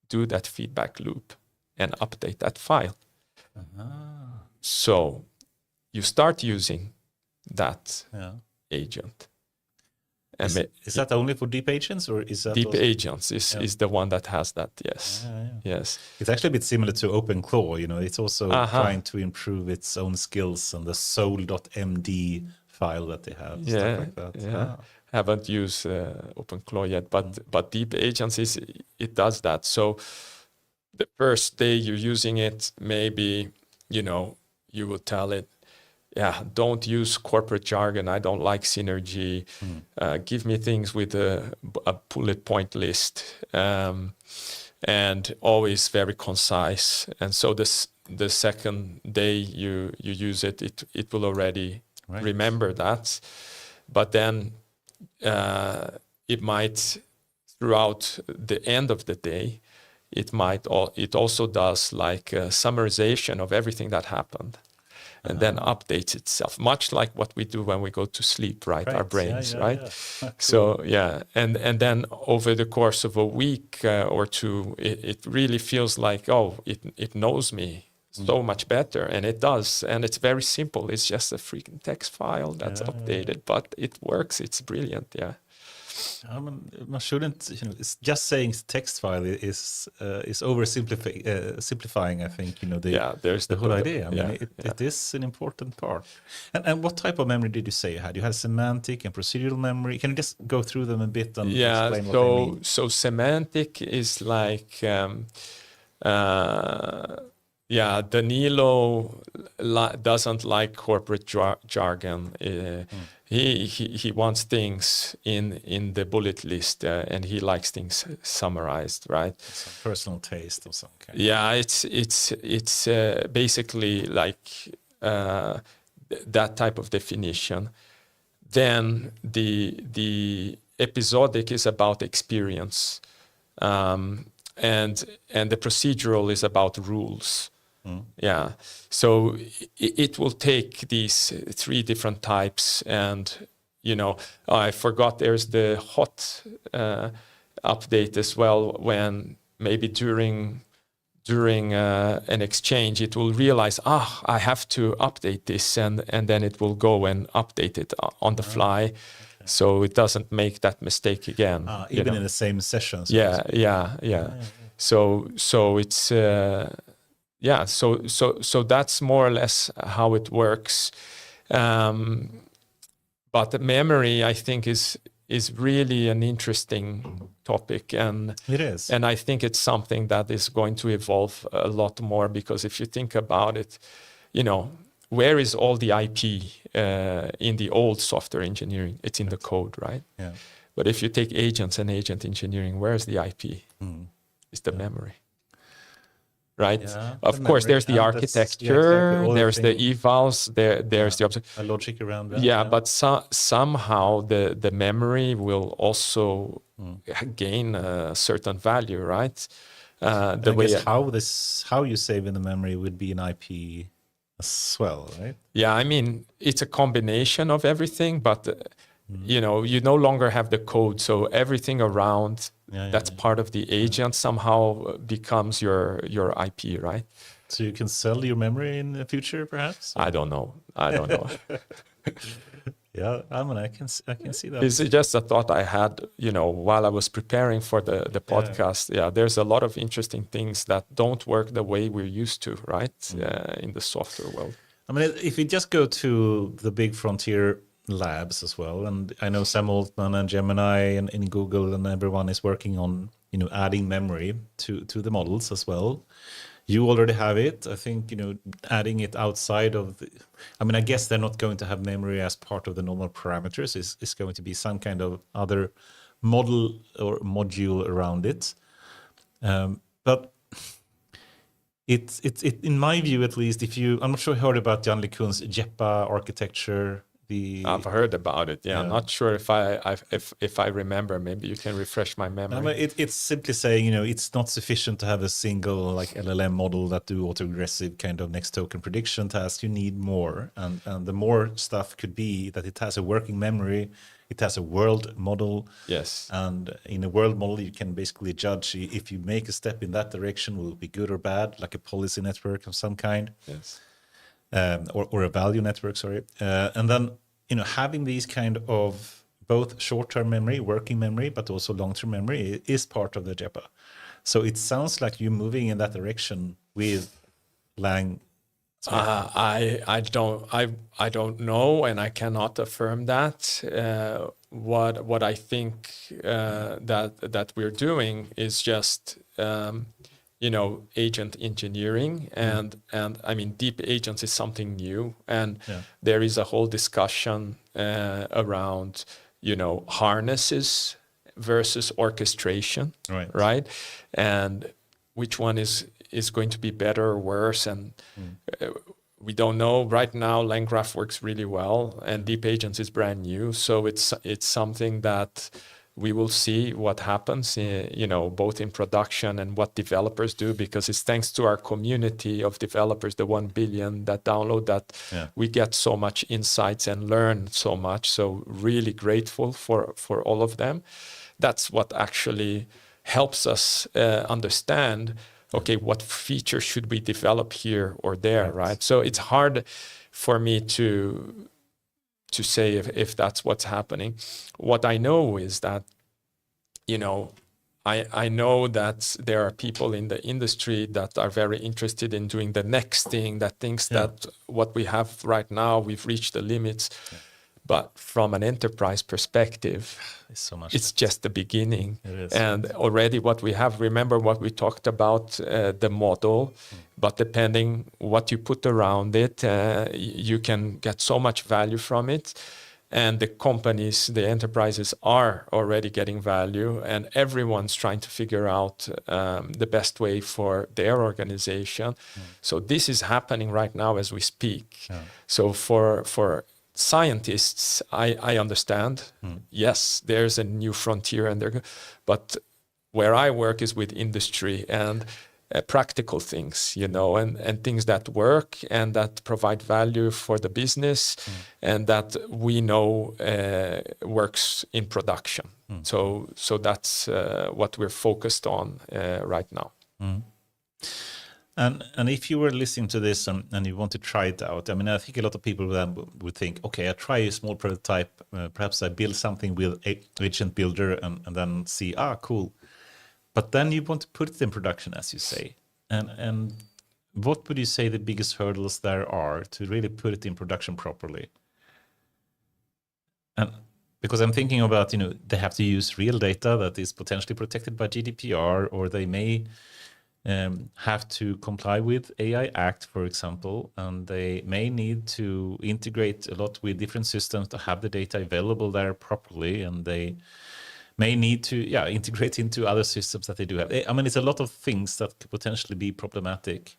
do that feedback loop and update that file. So you start using that agent. And is that only for deep agents, or is that deep also? Agents is the one that has that? Yes. Yes. It's actually a bit similar to OpenClaw. It's also trying to improve its own skills and the soul.md file that they have. Stuff like that. Yeah. Haven't used OpenClaw yet, but deep agents it does that. So the first day you're using it, maybe you will tell it, don't use corporate jargon. I don't like synergy. Give me things with a bullet point list, and always very concise. And so the second day you use it will already remember that. But then it might, throughout the end of the day, it also does like a summarization of everything that happened, and then updates itself, much like what we do when we go to sleep, right? Our brains, right? Cool. So and then over the course of a week or two, it really feels like, it knows me so much better, and it does, and it's very simple. It's just a freaking text file that's updated, but it works. It's brilliant. Man shouldn't, it's just saying text file is oversimplifying. I think there's the whole idea. I mean, it is an important part. And what type of memory did you say you had? You had semantic and procedural memory. Can you just go through them a bit and explain what they mean? So semantic is like Danilo doesn't like corporate jargon. He wants things in the bullet list, and he likes things summarized, right? Some personal taste or some kind. Yeah, it's basically like that type of definition. Then the episodic is about experience, and the procedural is about rules. Yeah, so it will take these three different types, and I forgot there's the hot update as well, when maybe during an exchange it will realize, I have to update this, and then it will go and update it on the fly. Okay. So it doesn't make that mistake again. Even in the same session. Yeah. So it's so that's more or less how it works. But the memory, I think, is really an interesting topic, and it is. And I think it's something that is going to evolve a lot more, because if you think about it, where is all the IP in the old software engineering? It's in the code, right? Yeah. But if you take agents and agent engineering, where's the IP? It's the memory. Right. Yeah, of course, there's the architecture, there's the evals, there's the a logic around that. Yeah, but somehow the memory will also gain a certain value, right? The way how you save in the memory would be an IP as well, right? Yeah, I mean, it's a combination of everything, but you no longer have the code, so everything around that's part of the agent somehow becomes your IP, right? So you can sell your memory in the future, perhaps? I don't know. Yeah, I can see that. It's just a thought I had, while I was preparing for the podcast. Yeah, there's a lot of interesting things that don't work the way we're used to, right? In the software world. I mean, if we just go to the big frontier labs as well, and I know Sam Altman and Gemini and in Google and everyone is working on adding memory to the models as well. You already have it. I think adding it outside of I guess they're not going to have memory as part of the normal parameters. It's going to be some kind of other model or module around it. But it's in my view, at least, I'm not sure you heard about Jan LeCun's JEPA architecture. I've heard about it. Yeah, I'm not sure if I remember. Maybe you can refresh my memory. It's simply saying, it's not sufficient to have a single LLM model that do autoregressive kind of next token prediction task. You need more, and the more stuff could be that it has a working memory, it has a world model. Yes. And in a world model, you can basically judge if you make a step in that direction, will it be good or bad, like a policy network of some kind. Yes. Or a value network, sorry. And then, having these kind of both short-term memory, working memory, but also long-term memory is part of the JEPA. So it sounds like you're moving in that direction with Lang. I don't know, and I cannot affirm that. What I think that we're doing is just agent engineering, and I mean, deep agents is something new, and there is a whole discussion around harnesses versus orchestration, right? And which one is going to be better or worse, and we don't know right now. LangGraph works really well, and deep agents is brand new, so it's something that we will see what happens, both in production and what developers do, because it's thanks to our community of developers, the 1 billion that download, that we get so much insights and learn so much. So really grateful for all of them. That's what actually helps us understand, okay, what feature should we develop here or there, right? So it's hard for me to say if that's what's happening. What I know is that, I know that there are people in the industry that are very interested in doing the next thing, that thinks that what we have right now, we've reached the limits. But from an enterprise perspective, it's just the beginning. And already what we have, remember what we talked about, the model, but depending what you put around it, you can get so much value from it. And the companies, the enterprises are already getting value, and everyone's trying to figure out the best way for their organization. So this is happening right now as we speak. So for scientists, I understand. Yes, there's a new frontier, but where I work is with industry and practical things, and things that work and that provide value for the business and that we know works in production. So that's what we're focused on right now. And if you were listening to this and you want to try it out, I mean, I think a lot of people then would think, okay, I try a small prototype, perhaps I build something with Agent Builder and then see, cool. But then you want to put it in production, as you say. And what would you say the biggest hurdles there are to really put it in production properly? And because I'm thinking about, they have to use real data that is potentially protected by GDPR, or they may have to comply with AI Act, for example, and they may need to integrate a lot with different systems to have the data available there properly, and they may need to integrate into other systems that they do have. I mean, it's a lot of things that could potentially be problematic.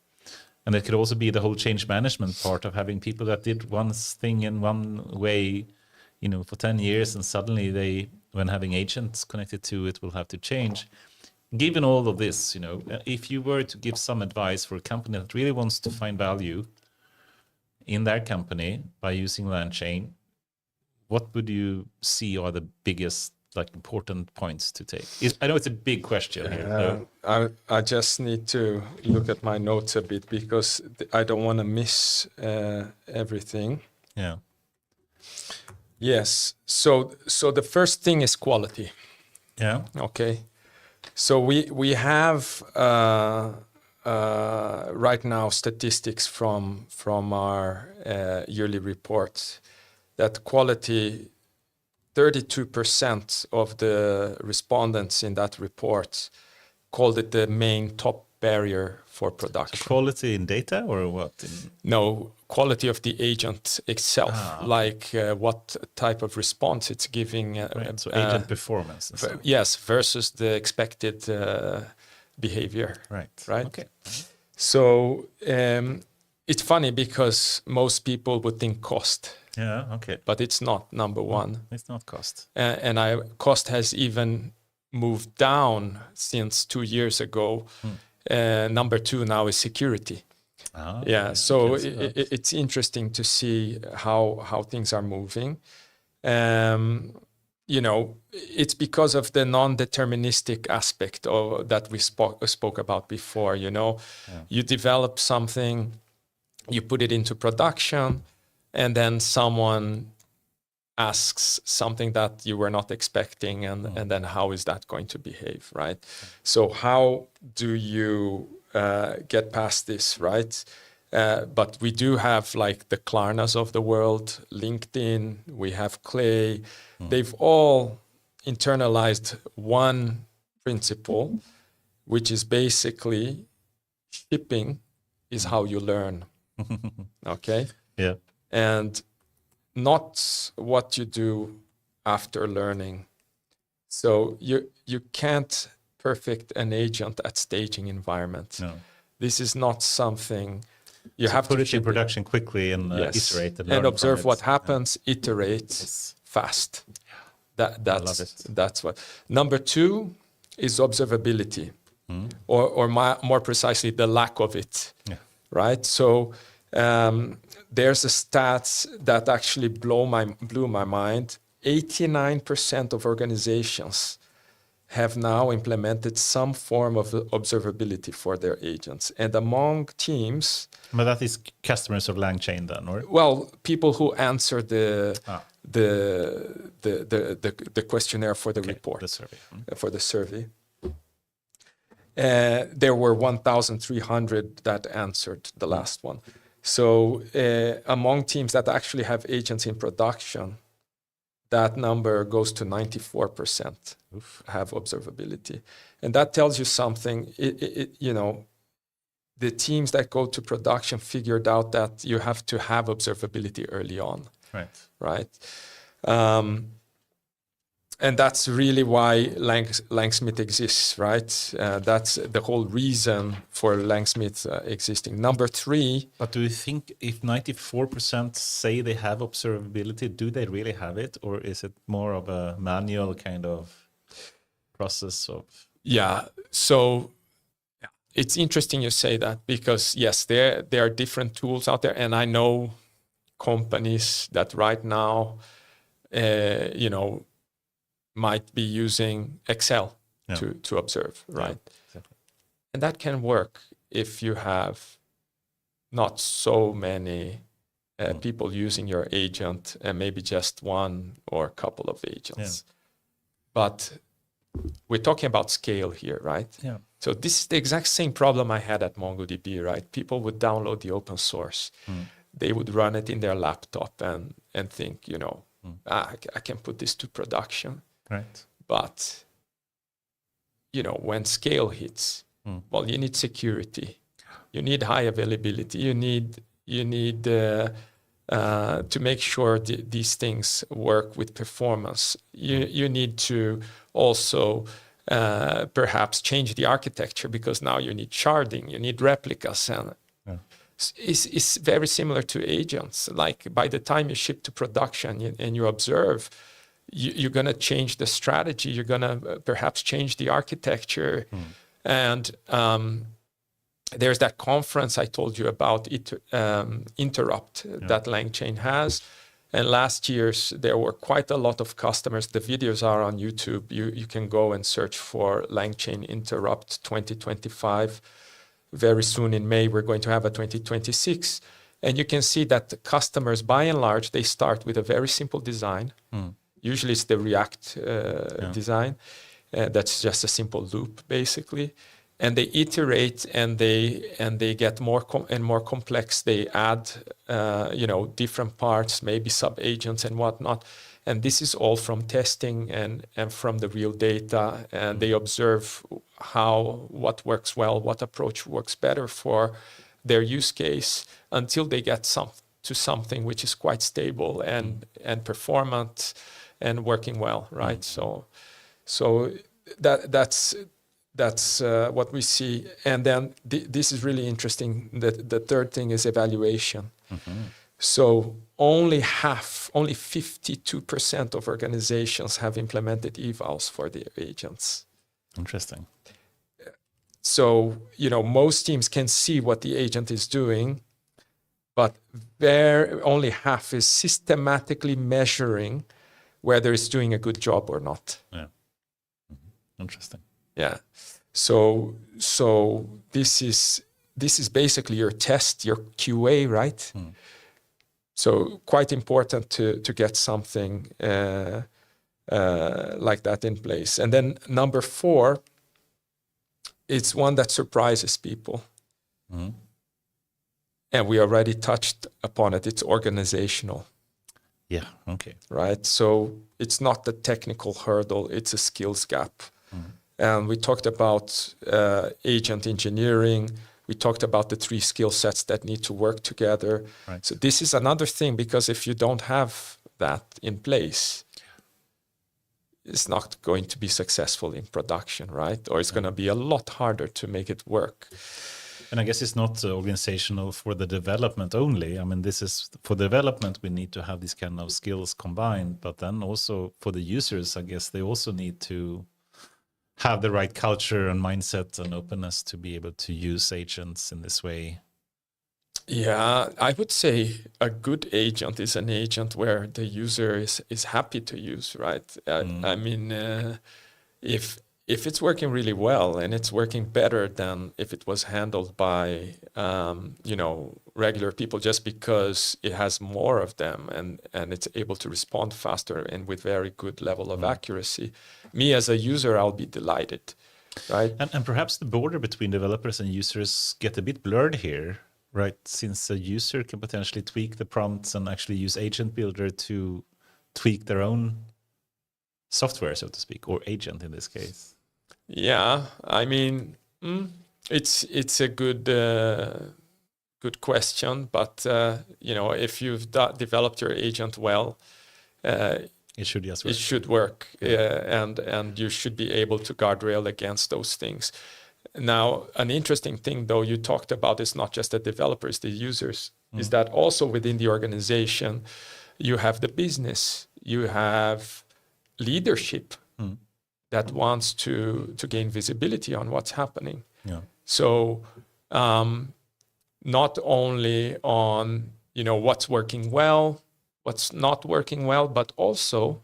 And it could also be the whole change management part of having people that did one thing in one way, for 10 years, and suddenly when having agents connected to it, will have to change. Given all of this, if you were to give some advice for a company that really wants to find value in their company by using LangChain, what would you see are the biggest important points to take? I know it's a big question here. I just need to look at my notes a bit because I don't want to miss everything. Yeah. Yes. So the first thing is quality. Yeah. Okay. So we have right now statistics from our yearly reports that quality. 32% of the respondents in that report called it the main top barrier for production. So quality in data or what? No, quality of the agent itself, what type of response it's giving. Right. So agent performance. Yes, versus the expected behavior. Right. Okay. So it's funny because most people would think cost. Yeah, okay. But it's not number one. It's not cost. And cost has even moved down since 2 years ago. Number two now is security. So it's interesting to see how things are moving. It's because of the non-deterministic aspect that we spoke about before. You develop something, you put it into production, and then someone asks something that you were not expecting, and then how is that going to behave, right? So how do you get past this, right? But we do have the Klarnas of the world, LinkedIn, we have Clay. They've all internalized one principle, which is basically shipping is how you learn, okay? Yeah. And not what you do after learning. So you can't perfect an agent at staging environment. No. This is not something you have put to it in production quickly and iterate and observe what happens. Iterate fast. I love it. That's what. Number two is observability, or more precisely, the lack of it. Yeah. Right. So. There's a stats that actually blew my mind. 89% of organizations have now implemented some form of observability for their agents. And among teams... But that is customers of LangChain then, or? Well, people who answer the questionnaire for the report. The survey. For the survey. There were 1,300 that answered the last one. So among teams that actually have agents in production, that number goes to 94% have observability. And that tells you something. The teams that go to production figured out that you have to have observability early on. Right? And that's really why LangSmith exists, right? That's the whole reason for LangSmith existing. Number 3. But do you think if 94% say they have observability, do they really have it? Or is it more of a manual kind of process of... Yeah, so it's interesting you say that, because yes, there are different tools out there. And I know companies that right now, might be using Excel to observe, right? Yeah, exactly. And that can work if you have not so many people using your agent, and maybe just one or a couple of agents. Yeah. But we're talking about scale here, right? Yeah. So this is the exact same problem I had at MongoDB, right? People would download the open source. They would run it in their laptop and think, I can put this to production. Right. But, when scale hits, well, you need security. You need high availability. You need to make sure these things work with performance. You need to also perhaps change the architecture, because now you need sharding, you need replicas, and it's very similar to agents. Like by the time you ship to production and you observe, you're going to change the strategy. You're going to perhaps change the architecture. And there's that conference I told you about, Interrupt, that LangChain has. And last year's, there were quite a lot of customers. The videos are on YouTube. You can go and search for LangChain Interrupt 2025. Very soon in May, we're going to have a 2026. And you can see that the customers, by and large, they start with a very simple design. Usually it's the React design. That's just a simple loop, basically. And they iterate, and they get more and more complex. They add, different parts, maybe sub-agents and whatnot. And this is all from testing and from the real data. And they observe what works well, what approach works better for their use case, until they get to something which is quite stable and performant and working well, right? So that's what we see. And then this is really interesting. The third thing is evaluation. So only 52% of organizations have implemented evals for their agents. Interesting. So, most teams can see what the agent is doing, but only half is systematically measuring whether it's doing a good job or not. Yeah. Interesting. Yeah. So this is basically your test, your QA, right? So quite important to get something like that in place. And then number 4, it's one that surprises people. And we already touched upon it. It's organizational. Yeah, okay. Right? So it's not the technical hurdle, it's a skills gap. And we talked about agent engineering. We talked about the 3 skill sets that need to work together. Right. So this is another thing, because if you don't have that in place, it's not going to be successful in production, right? Or it's going to be a lot harder to make it work. And I guess it's not organizational for the development only. I mean, this is for development, we need to have these kind of skills combined, but then also for the users, I guess they also need to have the right culture and mindset and openness to be able to use agents in this way. Yeah, I would say a good agent is an agent where the user is happy to use, right? I mean, if it's working really well and it's working better than if it was handled by, regular people, just because it has more of them and it's able to respond faster and with very good level of accuracy, me as a user, I'll be delighted, right? And perhaps the border between developers and users get a bit blurred here, right? Since a user can potentially tweak the prompts and actually use Agent Builder to tweak their own software, so to speak, or agent in this case? Yeah, I mean, it's a good question, but if you've developed your agent well, it should just work. It should work, and you should be able to guardrail against those things. Now, an interesting thing, though, you talked about is not just the developers, the users, is that also within the organization, you have the business, you have leadership that wants to gain visibility on what's happening. Yeah. So not only on what's working well, what's not working well, but also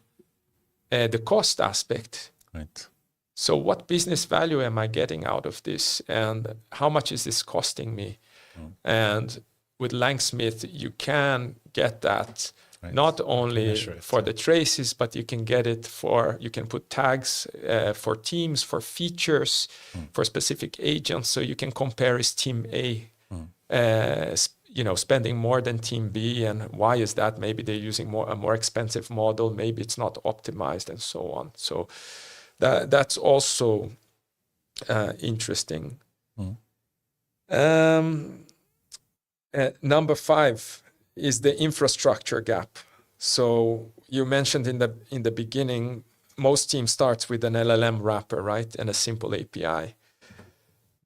the cost aspect. Right. So what business value am I getting out of this, and how much is this costing me? And with Langsmith, you can get that. Right. Not only for the traces, but you can get it you can put tags for teams, for features, for specific agents. So you can compare, is team A, spending more than team B, and why is that? Maybe they're using a more expensive model. Maybe it's not optimized, and so on. So that's also interesting. Number 5 is the infrastructure gap. So you mentioned in the beginning, most teams starts with an LLM wrapper, right, and a simple API,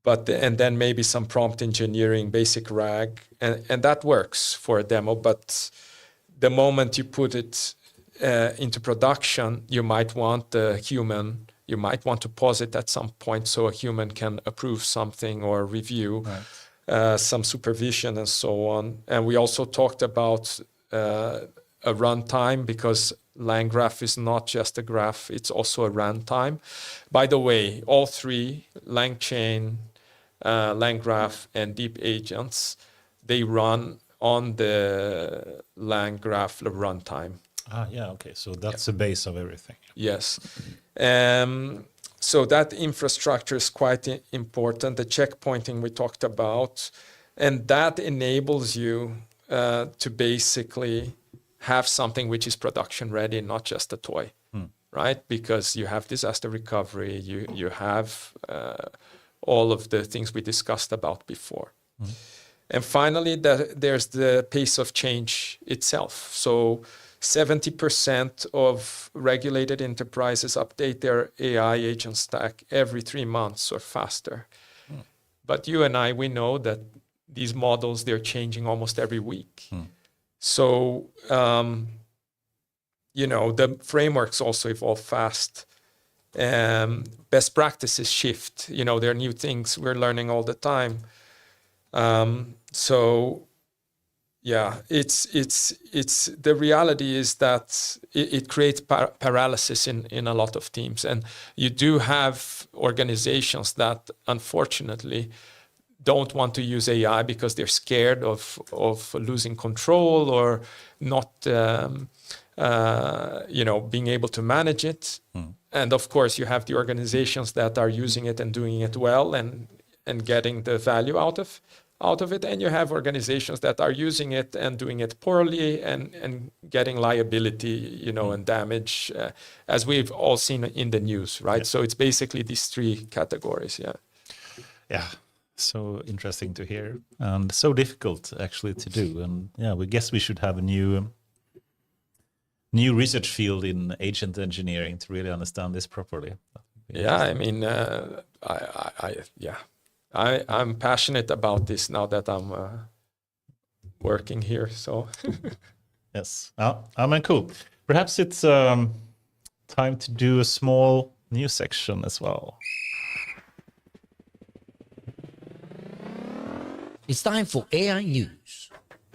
and then maybe some prompt engineering, basic RAG, and that works for a demo. But the moment you put it into production, you might want a human. You might want to pause it at some point so a human can approve something or review. Right. Some supervision and so on. And we also talked about a runtime, because LangGraph is not just a graph, it's also a runtime. By the way, all 3, LangChain, LangGraph, and Deep Agents, they run on the LangGraph runtime. Okay. So that's the base of everything. Yes. So that infrastructure is quite important. The checkpointing we talked about, and that enables you to basically have something which is production ready, not just a toy, right? Because you have disaster recovery, you have all of the things we discussed about before. And finally, there's the pace of change itself. So 70% of regulated enterprises update their AI agent stack every 3 months or faster. But you and I, we know that these models, they're changing almost every week. So, the frameworks also evolve fast. Best practices shift. There are new things we're learning all the time. It's the reality is that it creates paralysis in a lot of teams, and you do have organizations that unfortunately don't want to use AI because they're scared of losing control or not being able to manage it. And of course you have the organizations that are using it and doing it well and getting the value out of it, and you have organizations that are using it and doing it poorly and getting liability, and damage, as we've all seen in the news, right? Yeah. So it's basically these 3 categories. Yeah. So interesting to hear, and so difficult actually to do. And we guess we should have a new research field in agent engineering to really understand this properly. I mean, I'm passionate about this now that I'm working here. So yes, cool. Perhaps it's time to do a small news section as well. It's time for AI News,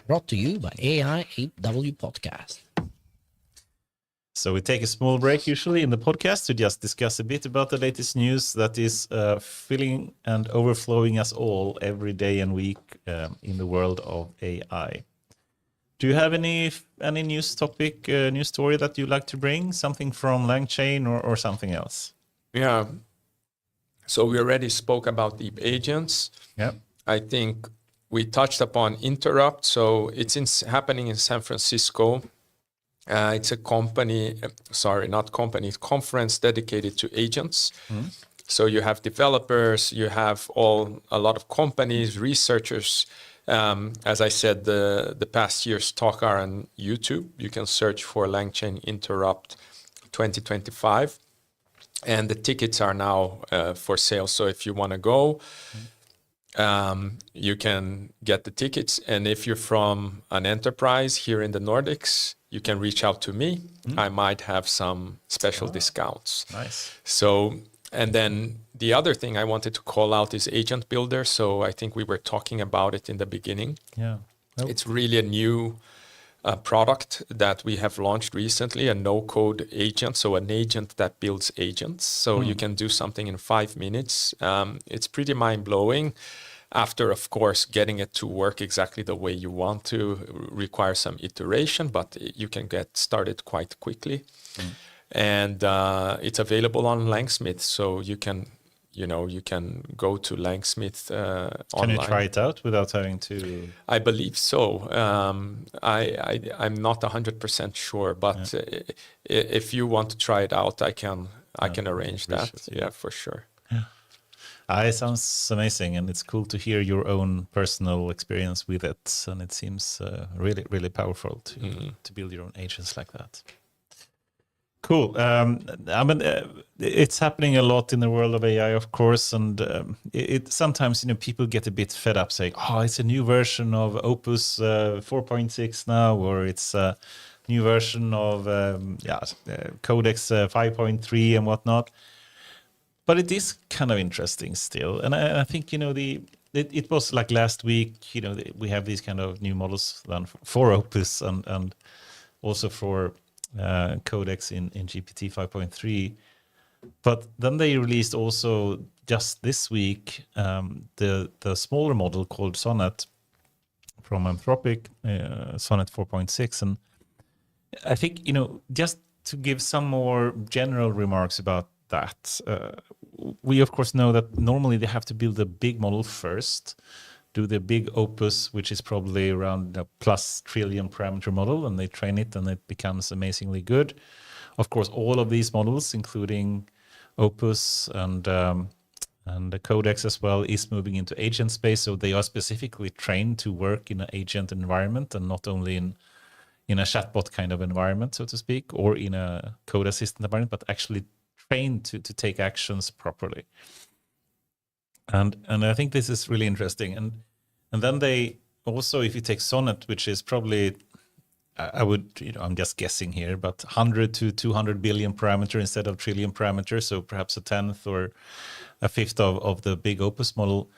brought to you by AIAW Podcast. So we take a small break usually in the podcast to just discuss a bit about the latest news that is filling and overflowing us all every day and week in the world of AI. Do you have any news topic, news story that you'd like to bring? Something from LangChain or something else? Yeah. So we already spoke about deep agents. Yeah. I think we touched upon Interrupt. So it's happening in San Francisco. It's a conference dedicated to agents. So you have developers, you have a lot of companies, researchers. As I said, the past year's talk are on YouTube. You can search for LangChain Interrupt 2025. And the tickets are now for sale. So if you want to go, you can get the tickets. And if you're from an enterprise here in the Nordics, you can reach out to me. I might have some special discounts. Nice. So, and then the other thing I wanted to call out is Agent Builder. So I think we were talking about it in the beginning. Yeah. It's really a new product that we have launched recently, a no-code agent, so an agent that builds agents. So you can do something in 5 minutes. It's pretty mind-blowing. After, of course, getting it to work exactly the way you want to require some iteration, but you can get started quite quickly. And it's available on Langsmith, so you can go to Langsmith online. Can you try it out without having to? I believe so. I'm not 100% sure, but if you want to try it out, I can arrange that. Yeah, for sure. It sounds amazing, and it's cool to hear your own personal experience with it. And it seems really, really powerful to build your own agents like that. Cool. I mean, it's happening a lot in the world of AI, of course, and it sometimes people get a bit fed up, saying, "Oh, it's a new version of Opus 4.6 now," or "It's a new version of Codex 5.3 and whatnot." But it is kind of interesting still, and I think it was like last week. We have these kind of new models done for Opus and also for Codex in GPT 5.3, but then they released also just this week the smaller model called Sonnet from Anthropic, Sonnet 4.6, and I think just to give some more general remarks about that, we of course know that normally they have to build a big model first, do the big Opus, which is probably around a plus trillion parameter model, and they train it and it becomes amazingly good. Of course, all of these models, including Opus and the Codex as well, is moving into agent space. So they are specifically trained to work in an agent environment and not only in a chatbot kind of environment, so to speak, or in a code assistant environment, but actually trained to take actions properly. And I think this is really interesting. And then they also, if you take Sonnet, which is probably, I'm just guessing here, but 100 to 200 billion parameter instead of trillion parameter, so perhaps a 10th or a fifth of the big Opus model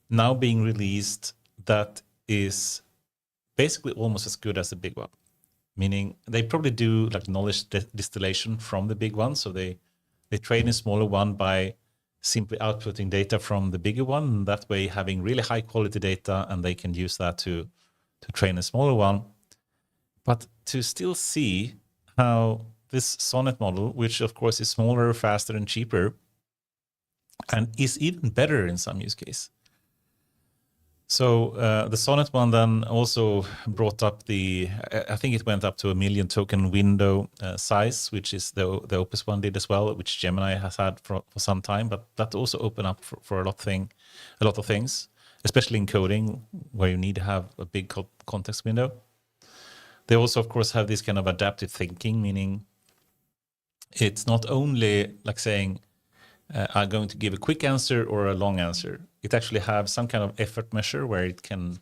now being released, that is basically almost as good as the big one. Meaning they probably do like knowledge distillation from the big one, so they train a smaller one by simply outputting data from the bigger one, and that way having really high quality data, and they can use that to train a smaller one. But to still see how this Sonnet model, which of course is smaller, faster, and cheaper, and is even better in some use case. So the Sonnet one then also brought up I think it went up to 1 million token window size, which is the Opus one did as well, which Gemini has had for some time. But that also opened up for a lot of things, especially in coding, where you need to have a big context window. They also, of course, have this kind of adaptive thinking, meaning it's not only like saying, I'm going to give a quick answer or a long answer. It actually have some kind of effort measure where it can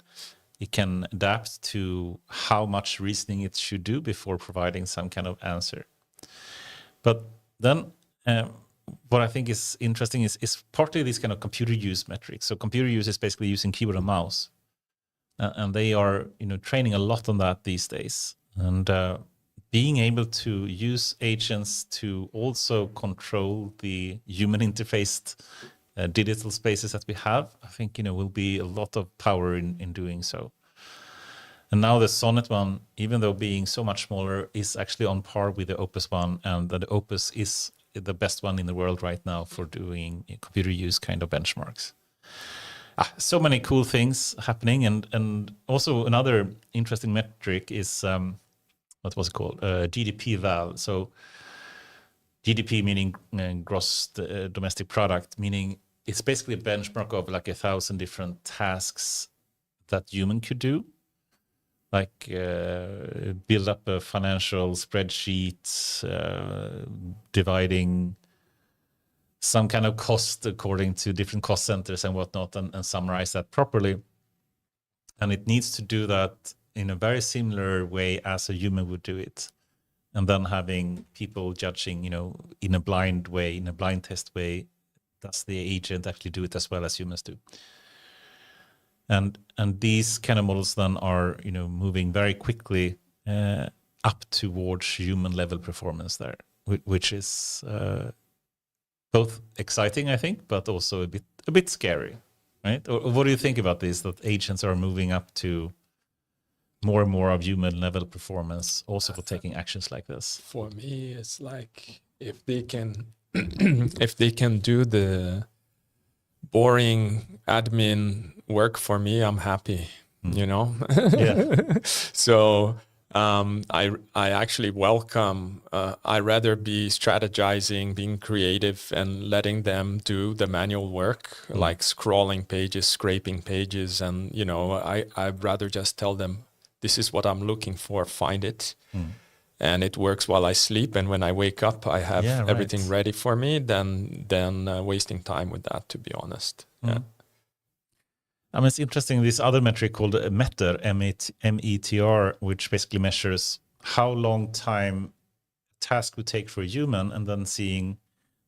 adapt to how much reasoning it should do before providing some kind of answer. But then what I think is interesting is partly this kind of computer use metrics. So computer use is basically using keyboard and mouse, and they are training a lot on that these days. And being able to use agents to also control the human interfaced digital spaces that we have, I think will be a lot of power in doing so. And now the Sonnet one, even though being so much smaller, is actually on par with the Opus one, and the Opus is the best one in the world right now for doing computer use kind of benchmarks. So many cool things happening, and also another interesting metric is what was it called? GDP val. So GDP meaning gross domestic product, meaning it's basically a benchmark of like 1,000 different tasks that human could do, like build up a financial spreadsheet, dividing some kind of cost according to different cost centers and whatnot, and summarize that properly. And it needs to do that in a very similar way as a human would do it. And then having people judging, in a blind way, in a blind test way, does the agent actually do it as well as humans do? And these kind of models then are, moving very quickly up towards human level performance there, which is both exciting, I think, but also a bit scary, right? Or what do you think about this, that agents are moving up to more and more of human level performance also for taking actions like this? For me, it's like if they can if they can do the boring admin work for me, I'm happy, Yeah. So I actually welcome, I rather be strategizing, being creative, and letting them do the manual work, like scrolling pages, scraping pages. And, I'd rather just tell them, this is what I'm looking for, find it. And it works while I sleep. And when I wake up, I have everything ready for me, than wasting time with that, to be honest. Yeah. I mean, it's interesting, this other metric called METR, M-E-T-R, which basically measures how long time a task would take for a human, and then seeing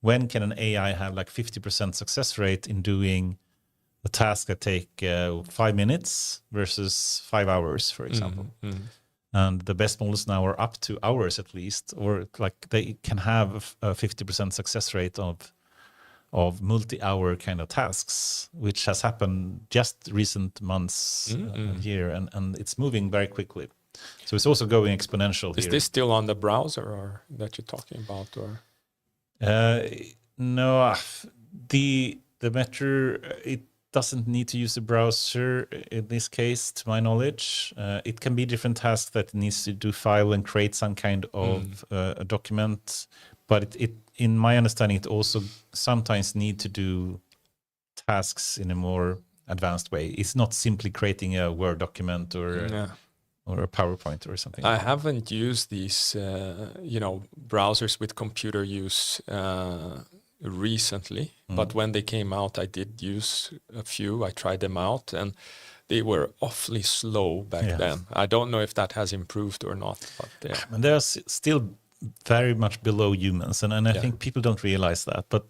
when can an AI have like 50% success rate in doing a task that take 5 minutes versus 5 hours, for example. And the best models now are up to hours at least, or like they can have a 50% success rate of multi-hour kind of tasks, which has happened just recent months, year, and it's moving very quickly. So it's also going exponential. Is this still on the browser or that you're talking about, or? No, the Metro, it doesn't need to use the browser in this case, to my knowledge. It can be different tasks that it needs to do file and create some kind of a document, but it in my understanding, it also sometimes need to do tasks in a more advanced way. It's not simply creating a Word document or a PowerPoint or something. I haven't used these, browsers with computer use recently, but when they came out, I did use a few. I tried them out, and they were awfully slow back then. I don't know if that has improved or not, but yeah. And they're still very much below humans, and I think people don't realize that, but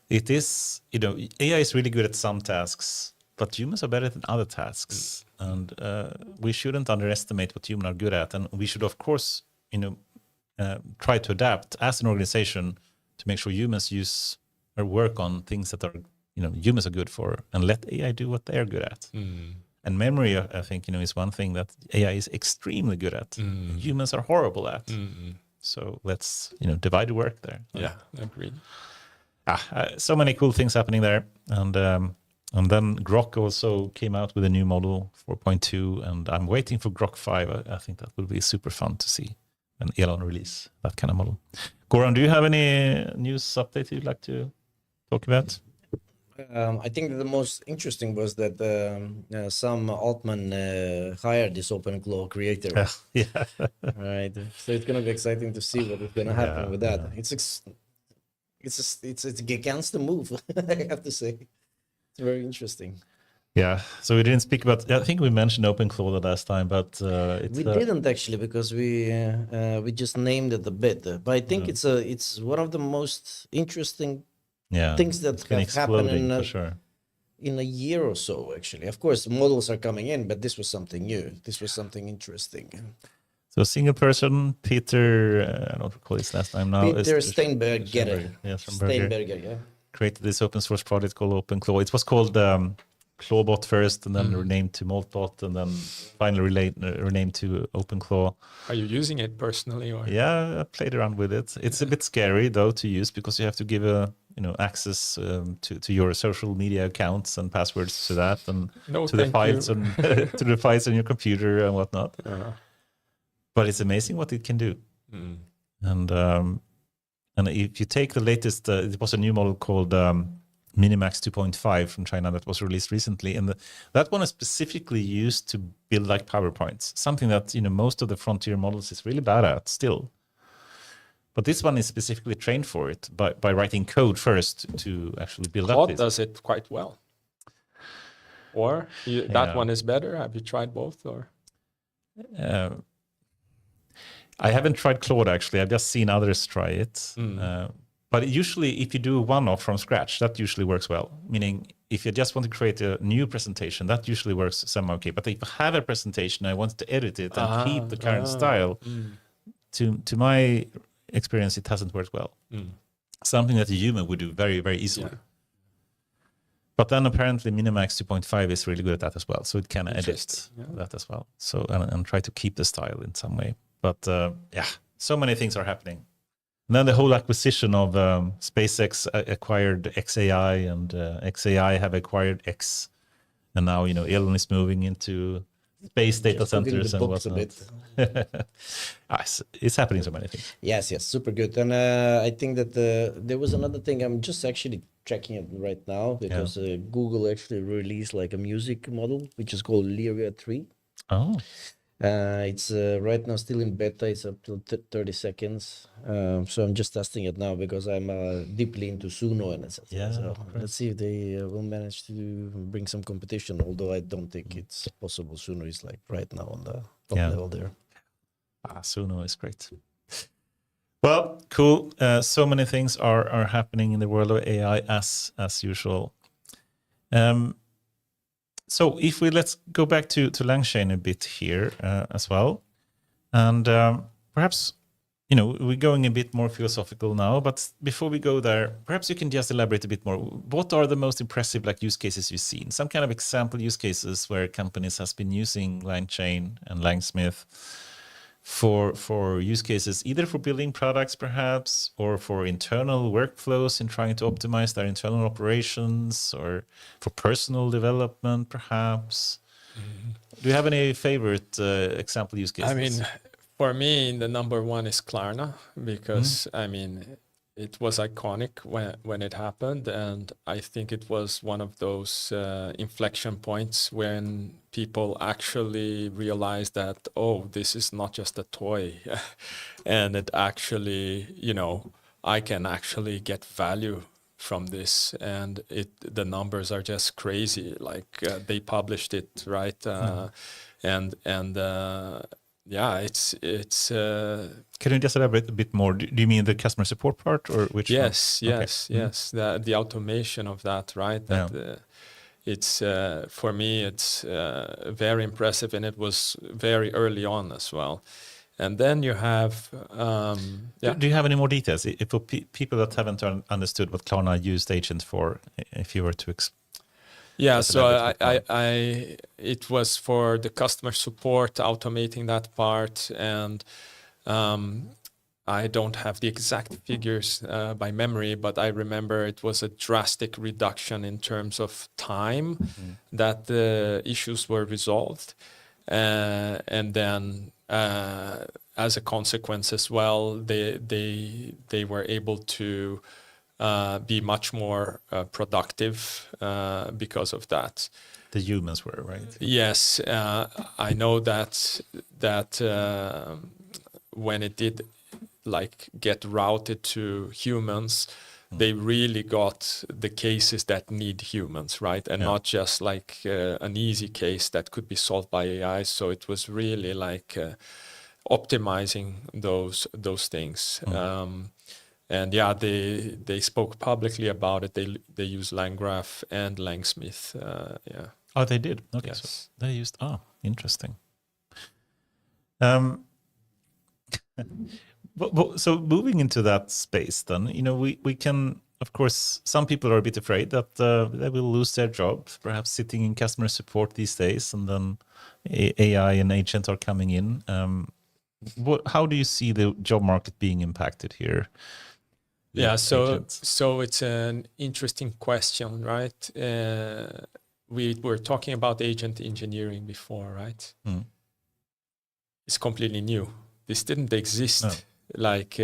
it is, AI is really good at some tasks, but humans are better than other tasks, and we shouldn't underestimate what humans are good at, and we should of course try to adapt as an organization to make sure humans use or work on things that are humans are good for, and let AI do what they're good at. And memory, I think, is one thing that AI is extremely good at. Humans are horrible at. So let's, divide the work there. Yeah, agreed. So many cool things happening there. And then Grok also came out with a new model, 4.2, and I'm waiting for Grok 5. I think that will be super fun to see when Elon release that kind of model. Goran, do you have any news update you'd like to talk about? I think that the most interesting was that some Altman hired this OpenClaw creator. Yeah. Right. So it's going to be exciting to see what is going to happen with that. It's against the move, I have to say. It's very interesting. Yeah. So we didn't speak about. I think we mentioned OpenClaw the last time, but we didn't actually, because we just named it a bit. But I think it's one of the most interesting things that have happened in a year or so, actually. Of course, models are coming in, but this was something new. This was something interesting. So a single person, Peter, I don't recall his last name now. Peter Steinberger. Steinberger, yeah. Created this open source project called OpenClaw. It was called Clawbot first, and then renamed to Moltbot, and then finally renamed to OpenClaw. Are you using it personally, or? Yeah, I played around with it. It's a bit scary though to use, because you have to give access to your social media accounts and passwords to that, and to the files and to the files on your computer and whatnot. but it's amazing what it can do. And if you take the latest, it was a new model called Minimax 2.5 from China that was released recently, and that one is specifically used to build like PowerPoints, something that most of the frontier models is really bad at still. But this one is specifically trained for it by writing code first to actually build up this. Claude does it quite well. Or that one is better? Have you tried both? Or I haven't tried Claude, actually. I've just seen others try it. But usually, if you do a one-off from scratch, that usually works well. Meaning, if you just want to create a new presentation, that usually works okay. But if I have a presentation, I want to edit it and keep the current style, to my experience, it hasn't worked well. Something that a human would do very, very easily. Yeah. But then apparently Minimax 2.5 is really good at that as well. So it can edit that as well. So and try to keep the style in some way. But so many things are happening. And then the whole acquisition of SpaceX acquired XAI, and XAI have acquired X. And now, Elon is moving into space data centers and whatnot. It's happening so many things. Yes, super good. And I think that there was another thing. I'm just actually checking it right now because Google actually released like a music model, which is called Lyria 3. Oh. It's right now still in beta. It's up to 30 seconds. So I'm just testing it now because I'm deeply into Suno and etc. So let's see if they will manage to bring some competition. Although I don't think it's possible. Suno is like right now on the top level there. Suno is great. Well, cool. So many things are happening in the world of AI as usual. So if let's go back to LangChain a bit here as well. And perhaps, we're going a bit more philosophical now, but before we go there, perhaps you can just elaborate a bit more. What are the most impressive use cases you've seen? Some kind of example use cases where companies has been using LangChain and Langsmith for use cases, either for building products perhaps, or for internal workflows in trying to optimize their internal operations, or for personal development perhaps. Do you have any favorite example use cases? I mean, for me, the number one is Klarna, because it was iconic when it happened, and I think it was one of those inflection points when people actually realized that, this is not just a toy, and it actually, I can actually get value from this, and the numbers are just crazy. Like they published it, right? It's. Can you just elaborate a bit more? Do you mean the customer support part, or which? Yes. The automation of that, right? It's for me, it's very impressive, and it was very early on as well. And then you have. Do you have any more details? For people that haven't understood what Klarna used agent for, if you were to explain. Yeah, so it was for the customer support, automating that part, and I don't have the exact figures by memory, but I remember it was a drastic reduction in terms of time that the issues were resolved, and then as a consequence as well, they were able to be much more productive because of that. The humans were, right? Yes, I know that when it did get routed to humans, they really got the cases that need humans, right? And not just an easy case that could be solved by AI. So it was really optimizing those things. And they spoke publicly about it. They use LangGraph and Langsmith. Oh, they did. Okay, yes. So they used. Oh, interesting. So moving into that space, then we can, of course, some people are a bit afraid that they will lose their job, perhaps sitting in customer support these days, and then AI and agents are coming in. How do you see the job market being impacted here? Yeah, so it's an interesting question, right? We were talking about agent engineering before, right? is completely new. This didn't exist. No. Like,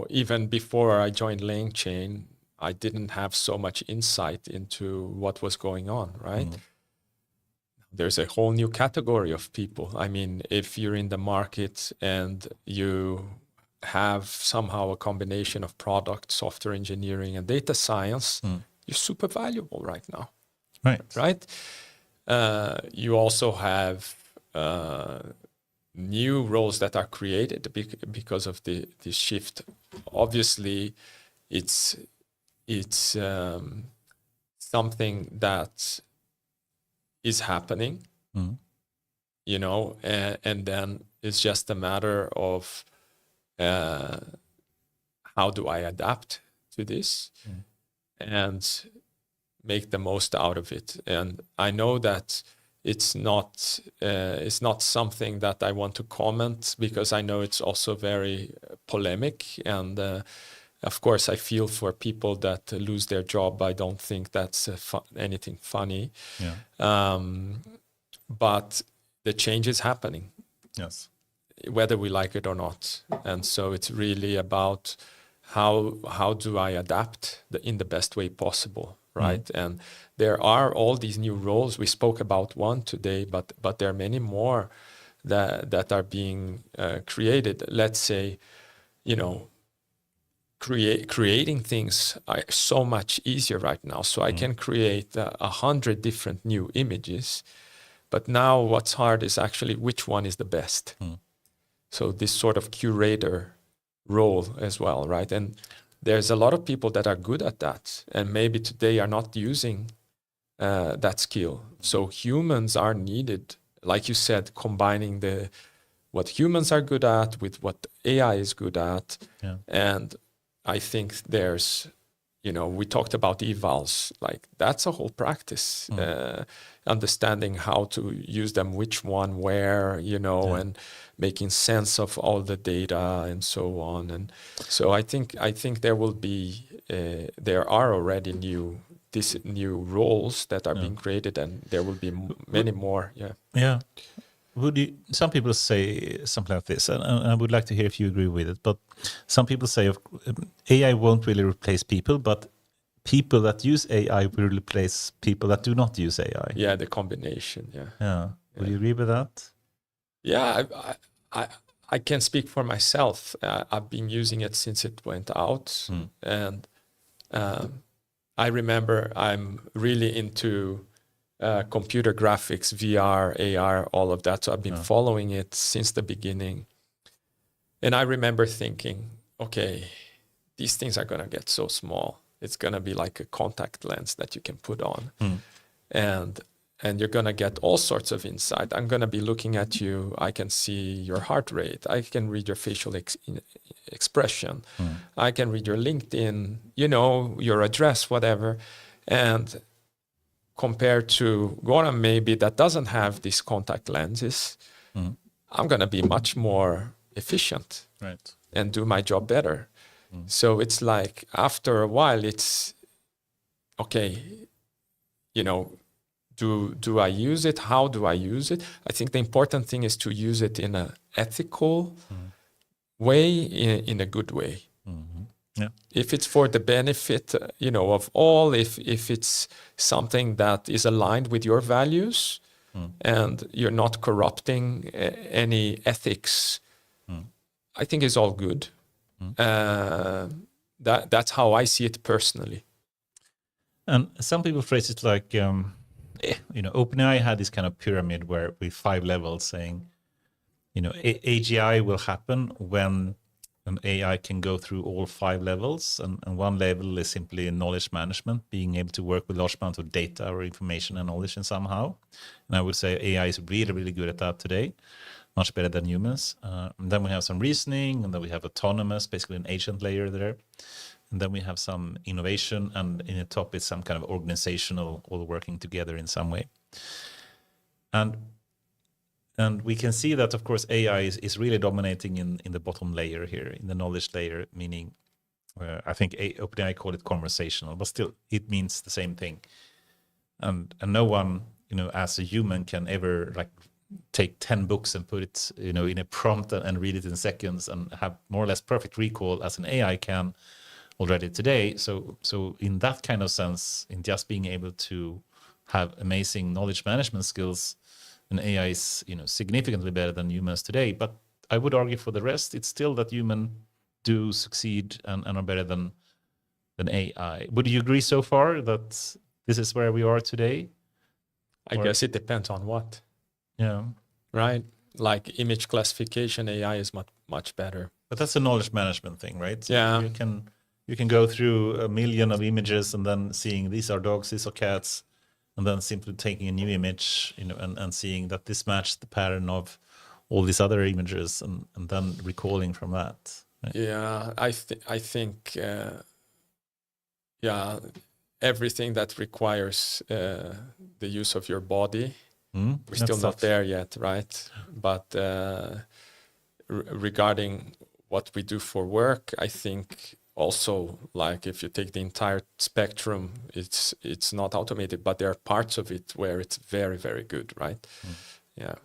even before I joined LangChain, I didn't have so much insight into what was going on, right? There's a whole new category of people. I mean, if you're in the market and you have somehow a combination of product, software engineering, and data science, you're super valuable right now. Right? You also have new roles that are created because of the shift. Obviously, it's something that is happening, and then it's just a matter of how do I adapt to this and make the most out of it. And I know that it's not something that I want to comment, because I know it's also very polemic, and of course I feel for people that lose their job. I don't think that's anything funny. But the change is happening, whether we like it or not. And so it's really about how do I adapt in the best way possible, right? And there are all these new roles. We spoke about one today, but there are many more that are being created. Let's say, creating things are so much easier right now. So I can create 100 different new images, but now what's hard is actually which one is the best. So this sort of curator role as well, right? And there's a lot of people that are good at that, and maybe today are not using that skill. So humans are needed, like you said, combining what humans are good at with what AI is good at. And I think there's, we talked about evals, like that's a whole practice, understanding how to use them, which one, where, and making sense of all the data and so on. And so I think there will be, there are already new roles that are being created, and there will be many more. Yeah. Some people say something like this, and I would like to hear if you agree with it, but some people say AI won't really replace people, but people that use AI will replace people that do not use AI. Yeah, the combination, Would you agree with that? Yeah, I can speak for myself. I've been using it since it went out, and I remember I'm really into computer graphics, VR, AR, all of that. So I've been following it since the beginning. And I remember thinking, okay, these things are going to get so small. It's going to be like a contact lens that you can put on. And you're going to get all sorts of insight. I'm going to be looking at you. I can see your heart rate. I can read your facial expression. I can read your LinkedIn, your address, whatever. And compared to Goran, maybe that doesn't have these contact lenses, I'm going to be much more efficient and do my job better. So it's like, after a while, it's, okay, do I use it? How do I use it? I think the important thing is to use it in an ethical way, in a good way. If it's for the benefit, of all, if it's something that is aligned with your values and you're not corrupting any ethics, I think it's all good. That's how I see it personally. And some people phrase it like, OpenAI had this kind of pyramid with 5 levels, saying, AGI will happen when an AI can go through all 5 levels. And one level is simply knowledge management, being able to work with large amounts of data or information and knowledge somehow. And I would say AI is really, really good at that today, much better than humans. And then we have some reasoning, and then we have autonomous, basically an agent layer there. And then we have some innovation, and in the top is some kind of organizational, all working together in some way. And we can see that, of course, AI is really dominating in the bottom layer here, in the knowledge layer, meaning, I think OpenAI call it conversational, but still it means the same thing. And no one, as a human can ever take 10 books and put it, in a prompt and read it in seconds and have more or less perfect recall as an AI can already today. So in that kind of sense, in just being able to have amazing knowledge management skills, an AI is, significantly better than humans today. But I would argue for the rest, it's still that humans do succeed and are better than AI. Would you agree so far that this is where we are today? I guess it depends on what. Yeah. Right? Like image classification, AI is much better. But that's a knowledge management thing, right? Yeah. You can go through a million of images and then seeing these are dogs, these are cats, and then simply taking a new image, and seeing that this matched the pattern of all these other images, and then recalling from that. Right? Yeah, I think everything that requires the use of your body, we're still not there yet, right? But regarding what we do for work, I think also, like if you take the entire spectrum, it's not automated, but there are parts of it where it's very, very good, right? Yeah.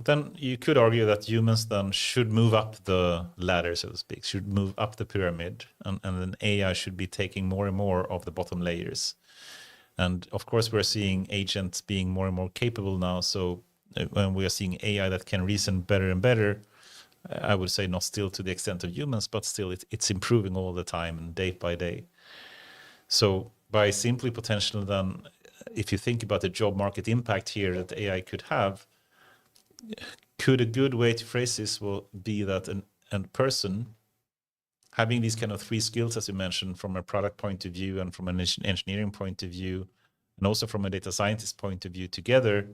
Then you could argue that humans then should move up the ladder, so to speak, should move up the pyramid, and then AI should be taking more and more of the bottom layers. And of course, we're seeing agents being more and more capable now. So when we are seeing AI that can reason better and better, I would say not still to the extent of humans, but still it's improving all the time and day by day. So by simply potential, then, if you think about the job market impact here that AI could have, could a good way to phrase this will be that a person having these kind of three skills, as you mentioned, from a product point of view and from an engineering point of view, and also from a data scientist point of view together,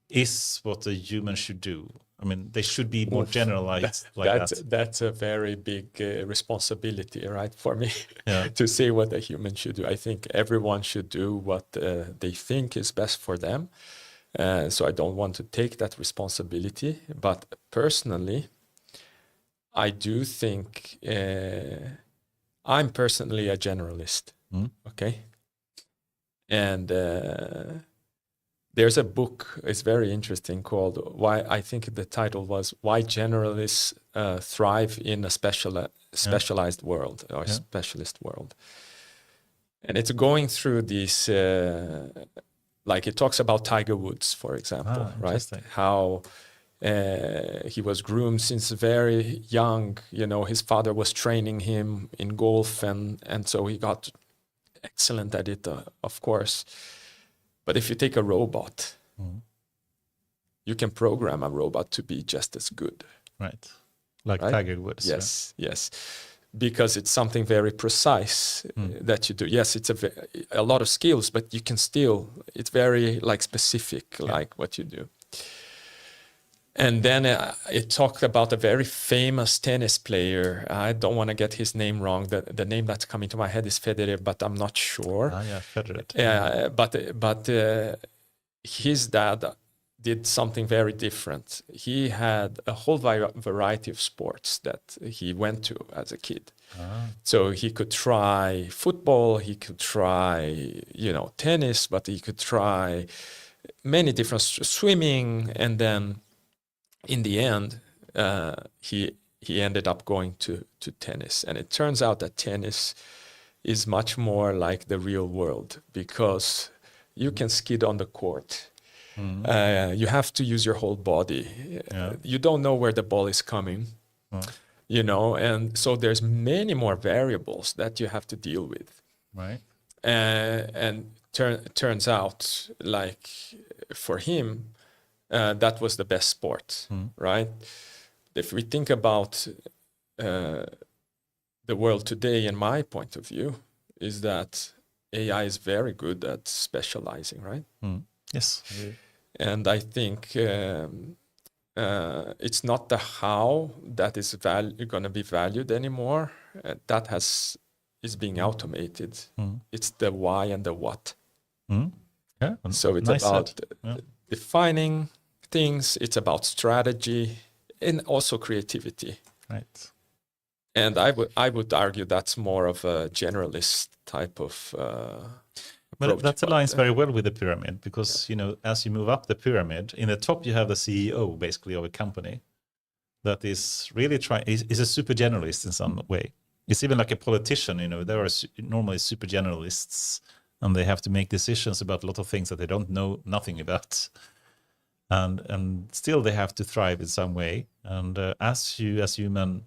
is what a human should do. I mean, they should be more generalized that. That's a very big responsibility, right, for me, to say what a human should do. I think everyone should do what they think is best for them. So I don't want to take that responsibility. But personally, I do think I'm personally a generalist. Okay. And there's a book, it's very interesting, called I think the title was Why Generalists Thrive in a Specialized World, or Specialist World. And it's going through these, like it talks about Tiger Woods, for example, right? How he was groomed since very young. His father was training him in golf, and so he got excellent at it, of course. But if you take a robot, you can program a robot to be just as good. Right. Like Tiger Woods. Yes, yes. Because it's something very precise that you do. Yes, it's a lot of skills, but you can still, it's very specific, like what you do. And then it talked about a very famous tennis player. I don't want to get his name wrong. The name that's coming to my head is Federer, but I'm not sure. Federer. Yeah, but his dad did something very different. He had a whole variety of sports that he went to as a kid. So he could try football, he could try, tennis, but he could try many different swimming, and then in the end, he ended up going to tennis. And it turns out that tennis is much more like the real world, because you can skid on the court. You have to use your whole body. You don't know where the ball is coming, and so there's many more variables that you have to deal with. Right. And turns out, like for him, that was the best sport, right? If we think about the world today, in my point of view, is that AI is very good at specializing, right? Yes. And I think it's not the how that is going to be valued anymore. That is being automated. It's the why and the what. Yeah. So it's about defining things. It's about strategy and also creativity. Right. And I would argue that's more of a generalist type of. But that aligns very well with the pyramid because, as you move up the pyramid, in the top you have the CEO basically of a company that is really is a super generalist in some way. It's even like a politician, there are normally super generalists and they have to make decisions about a lot of things that they don't know nothing about. And still they have to thrive in some way. And as human,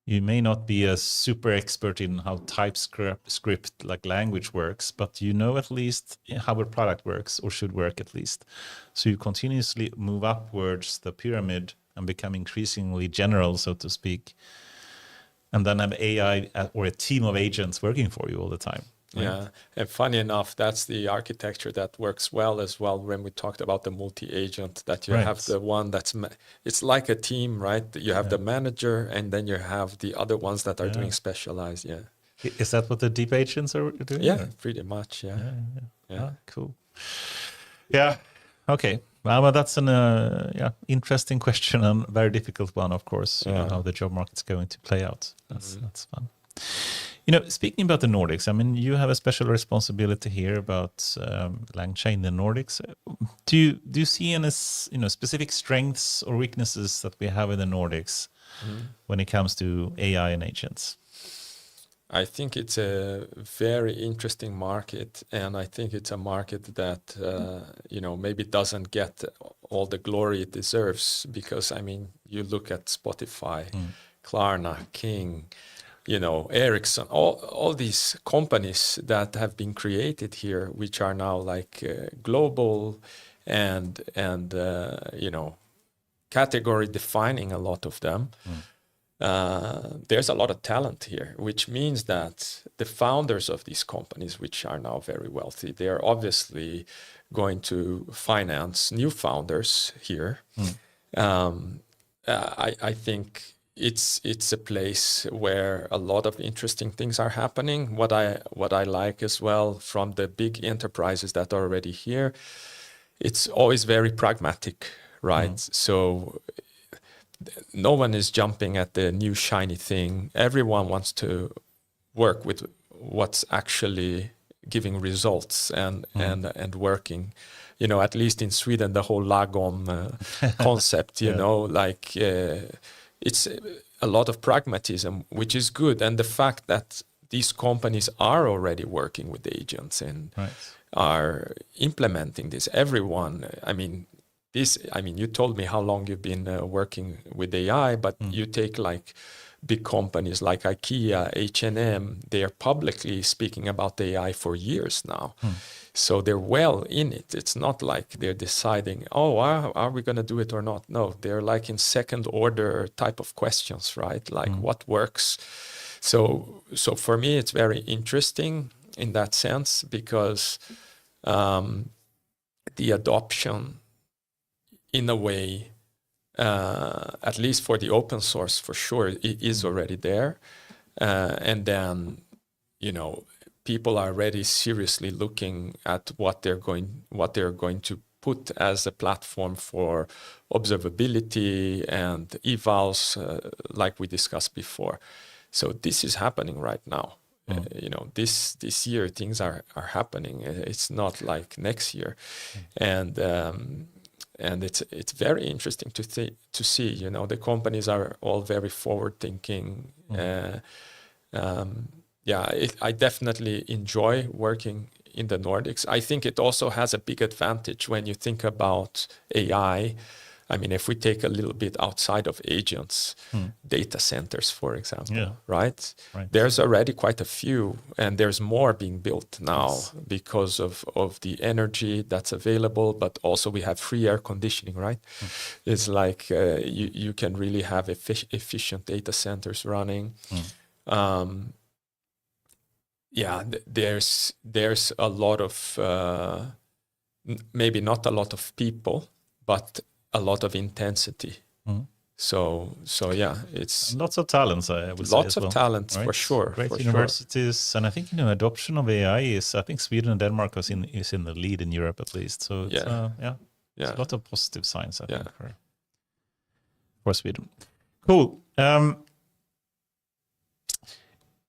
you may not be a super expert in how TypeScript like language works, but you know at least how a product works or should work at least. So you continuously move upwards the pyramid and become increasingly general, so to speak, and then have AI or a team of agents working for you all the time. Right? Yeah, and funny enough, that's the architecture that works well as well when we talked about the multi-agent, that you have the one it's like a team, right? You have the manager and then you have the other ones that are doing specialized, Is that what the deep agents are doing? Yeah, pretty much, yeah. Ah, cool. Yeah, okay. Well, that's an interesting question and very difficult one, of course, how the job market's going to play out. That's fun. Speaking about the Nordics, I mean, you have a special responsibility here about LangChain in the Nordics. Do you see any specific strengths or weaknesses that we have in the Nordics when it comes to AI and agents? I think it's a very interesting market, and I think it's a market that maybe doesn't get all the glory it deserves, because I mean, you look at Spotify, Klarna, King, Ericsson, all these companies that have been created here, which are now like global and category defining, a lot of them. There's a lot of talent here, which means that the founders of these companies, which are now very wealthy, they are obviously going to finance new founders here. I think it's a place where a lot of interesting things are happening. What I like as well from the big enterprises that are already here, it's always very pragmatic, right? So no one is jumping at the new shiny thing. Everyone wants to work with what's actually giving results and working. At least in Sweden, the whole lagom concept, it's a lot of pragmatism, which is good. And the fact that these companies are already working with agents and are implementing this, everyone, you told me how long you've been working with AI, but you take like big companies like IKEA, H&M, they are publicly speaking about AI for years now. So they're well in it. It's not like they're deciding, are we going to do it or not? No, they're like in second order type of questions, right? Like what works? So for me, it's very interesting in that sense, because the adoption, in a way, at least for the open source, for sure, it is already there. And then, people are already seriously looking at what they're going to put as a platform for observability and evals, like we discussed before. So this is happening right now. This year things are happening. It's not like next year, and it's very interesting to see. The companies are all very forward thinking. I definitely enjoy working in the Nordics. I think it also has a big advantage when you think about AI. I mean, if we take a little bit outside of agents, data centers, for example, right? There's already quite a few, and there's more being built now because of the energy that's available, but also we have free air conditioning, right? It's like you can really have efficient data centers running. There's a lot of, maybe not a lot of people, but a lot of intensity. So it's lots of talents. I would say lots of talents, for sure. Great universities, and I think adoption of AI is. I think Sweden and Denmark is in the lead in Europe at least. So it's, it's a lot of positive signs. I think for Sweden. Cool.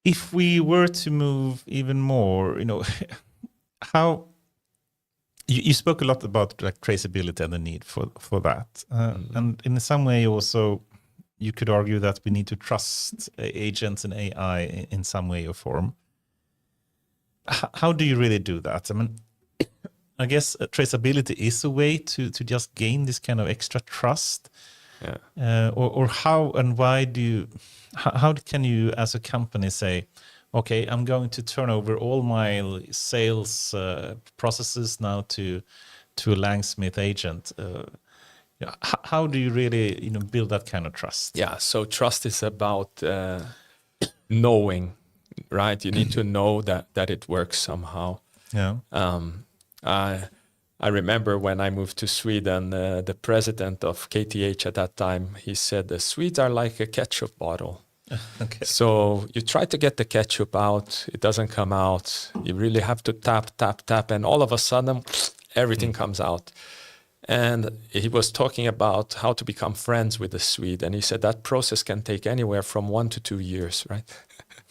If we were to move even more, how you spoke a lot about like traceability and the need for that, and in some way also you could argue that we need to trust agents and AI in some way or form. How do you really do that? I mean, I guess traceability is a way to just gain this kind of extra trust. Or how and why how can you as a company say, okay, I'm going to turn over all my sales processes now to a Langsmith agent? How do you really build that kind of trust? Yeah, so trust is about knowing, right? You need to know that it works somehow. Yeah. I remember when I moved to Sweden, the president of KTH at that time, he said, the Swedes are like a ketchup bottle. Okay. So you try to get the ketchup out, it doesn't come out. You really have to tap, and all of a sudden, everything comes out. And he was talking about how to become friends with the Swede. And he said that process can take anywhere from 1 to 2 years, right?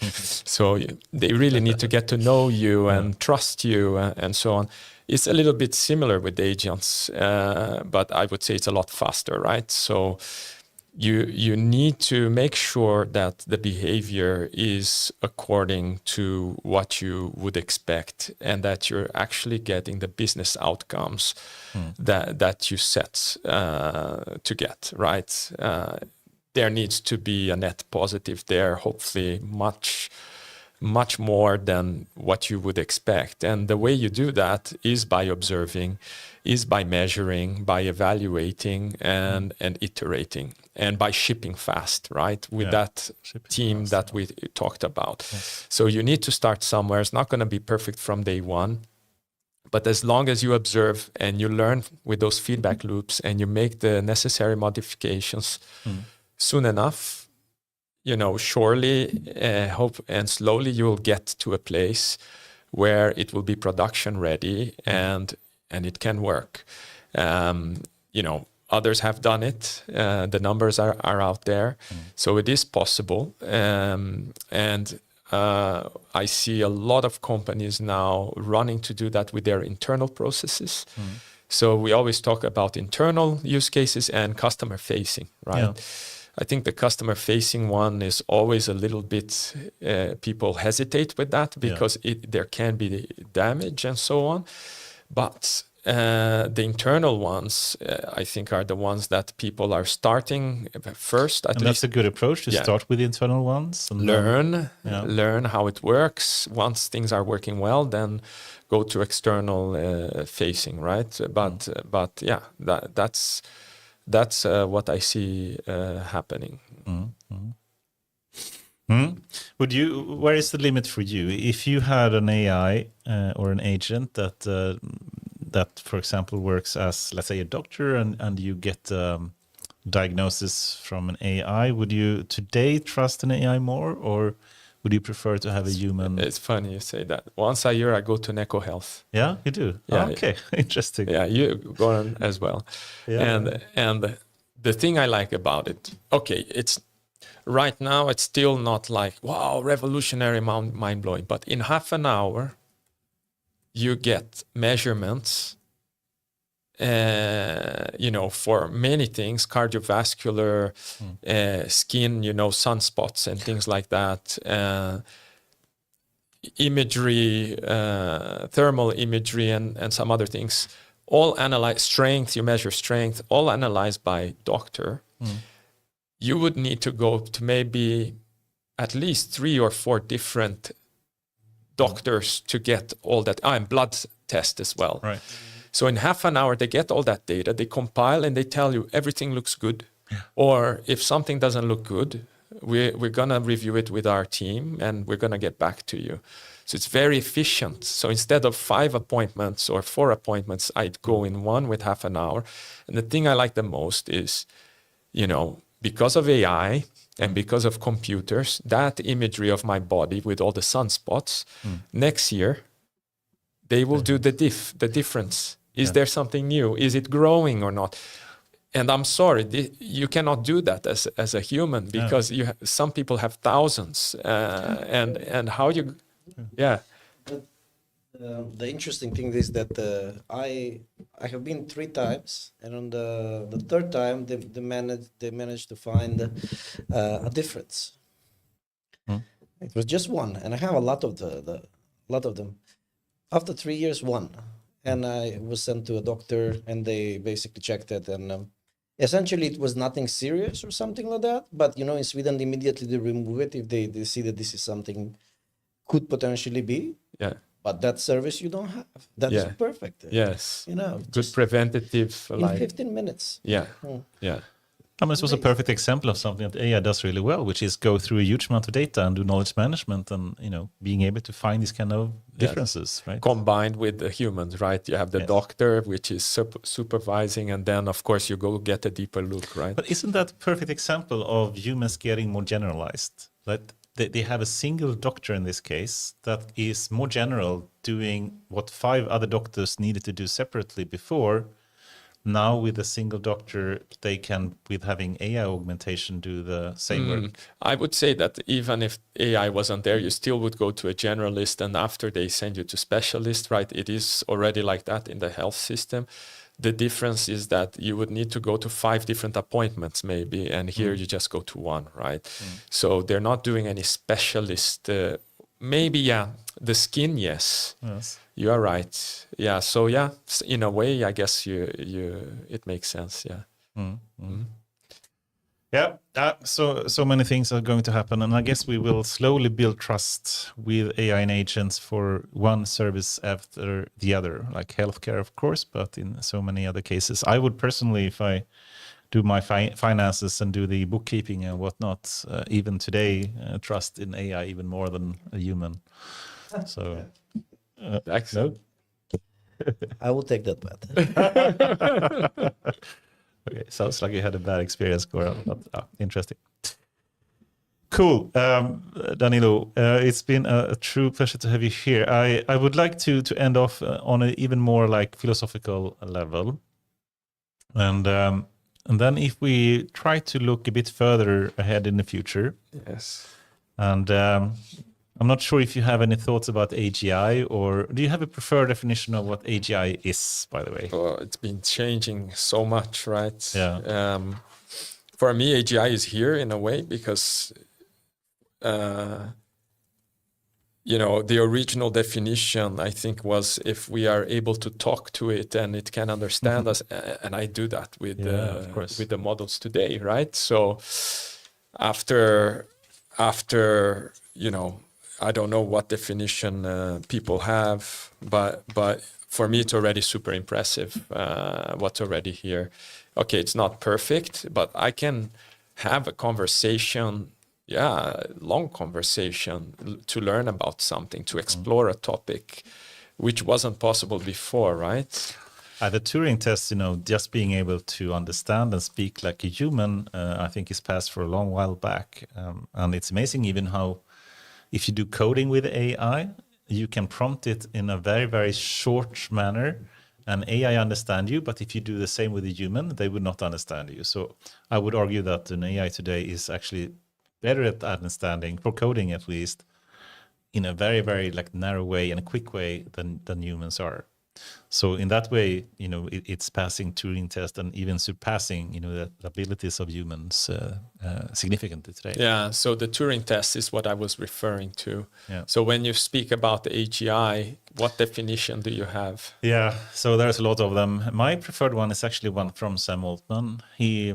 So they really need to get to know you and trust you and so on. It's a little bit similar with agents, but I would say it's a lot faster, right? So you need to make sure that the behavior is according to what you would expect and that you're actually getting the business outcomes that you set to get, right? There needs to be a net positive there, hopefully much more than what you would expect. And the way you do that is by observing, is by measuring, by evaluating and iterating, and by shipping fast, right? With that team that we talked about. Yes. So you need to start somewhere. It's not going to be perfect from day one, but as long as you observe and you learn with those feedback loops and you make the necessary modifications soon enough, surely, hope and slowly you will get to a place where it will be production ready and it can work. Others have done it. The numbers are out there. So it is possible. And I see a lot of companies now running to do that with their internal processes. So we always talk about internal use cases and customer facing, right? Yeah. I think the customer facing one is always a little bit, people hesitate with that because there can be damage and so on. But the internal ones, I think, are the ones that people are starting first. And that's a good approach to start with the internal ones. And learn how it works. Once things are working well, then go to external facing, right? But yeah, that's what I see happening. Where is the limit for you? If you had an AI or an agent that, for example, works as, let's say, a doctor, and you get diagnosis from an AI, would you today trust an AI more, or would you prefer to have a human? It's funny you say that. Once a year I go to Neko Health. Yeah, you do? Yeah. Oh, okay, interesting. Yeah, you go on as well. Yeah. And the thing I like about it, okay, it's right now it's still not like, wow, revolutionary, mind-blowing, but in half an hour you get measurements, for many things, cardiovascular, skin, sunspots and things like that, imagery, thermal imagery and some other things, all analyze strength, you measure strength, all analyzed by doctor. You would need to go to maybe at least 3 or 4 different doctors to get all that, and blood test as well. Right. So in half an hour, they get all that data, they compile, and they tell you everything looks good. Yeah. Or if something doesn't look good, we're going to review it with our team, and we're going to get back to you. So it's very efficient. So instead of 5 appointments or 4 appointments, I'd go in one with half an hour. And the thing I like the most is, because of AI and because of computers, that imagery of my body with all the sunspots, next year, they will do the difference. Is there something new? Is it growing or not? And I'm sorry, you cannot do that as a human, because some people have thousands. And how you... Yeah. The interesting thing is that I have been 3 times, and on the third time they managed to find a difference. It was just one, and I have a lot of them. After 3 years, one, and I was sent to a doctor, and they basically checked it, and essentially it was nothing serious or something like that. But in Sweden, immediately they remove it if they see that this is something could potentially be. Yeah. But that service you don't have. That's perfect. Yes. Good preventative. In 15 minutes. Yeah. Yeah. I mean, this was a perfect example of something that AI does really well, which is go through a huge amount of data and do knowledge management and, being able to find these kind of differences, right? Combined with the humans, right? You have the doctor, which is supervising, and then, of course, you go get a deeper look, right? But isn't that a perfect example of humans getting more generalized? That they have a single doctor in this case that is more general, doing what 5 other doctors needed to do separately before. Now with a single doctor, they can, with having AI augmentation, do the same work. I would say that even if AI wasn't there, you still would go to a generalist, and after they send you to specialist, right? It is already like that in the health system. The difference is that you would need to go to 5 different appointments maybe, and here you just go to 1, right? So they're not doing any specialist. Maybe, the skin, yes. You are right. Yeah. So in a way, I guess it makes sense. Yeah. Yeah. So many things are going to happen, and I guess we will slowly build trust with AI and agents for one service after the other, like healthcare, of course, but in so many other cases. I would personally, if I do my finances and do the bookkeeping and whatnot, even today, trust in AI even more than a human. So. Excellent. I will take that bet. Okay, sounds like you had a bad experience, Goran, but interesting. Cool. Danilo, it's been a true pleasure to have you here. I would like to end off on an even more like philosophical level. And then if we try to look a bit further ahead in the future. Yes. And I'm not sure if you have any thoughts about AGI, or do you have a preferred definition of what AGI is, by the way? Well, it's been changing so much, right? Yeah. For me, AGI is here in a way because, the original definition, I think, was if we are able to talk to it and it can understand us, and I do that with the models today, right? So after I don't know what definition people have, but for me, it's already super impressive what's already here. Okay, it's not perfect, but I can have a conversation, long conversation to learn about something, to explore a topic, which wasn't possible before, right? The Turing test, just being able to understand and speak like a human, I think is passed for a long while back. And it's amazing even how, if you do coding with AI, you can prompt it in a very, very short manner and AI understand you. But if you do the same with a human, they would not understand you. So I would argue that an AI today is actually better at understanding, for coding at least, in a very, very narrow way and a quick way than humans are. So in that way, it's passing Turing test and even surpassing, the abilities of humans significantly today. Yeah. So the Turing test is what I was referring to. Yeah. So when you speak about the AGI, what definition do you have? Yeah. So there's a lot of them. My preferred one is actually one from Sam Altman. He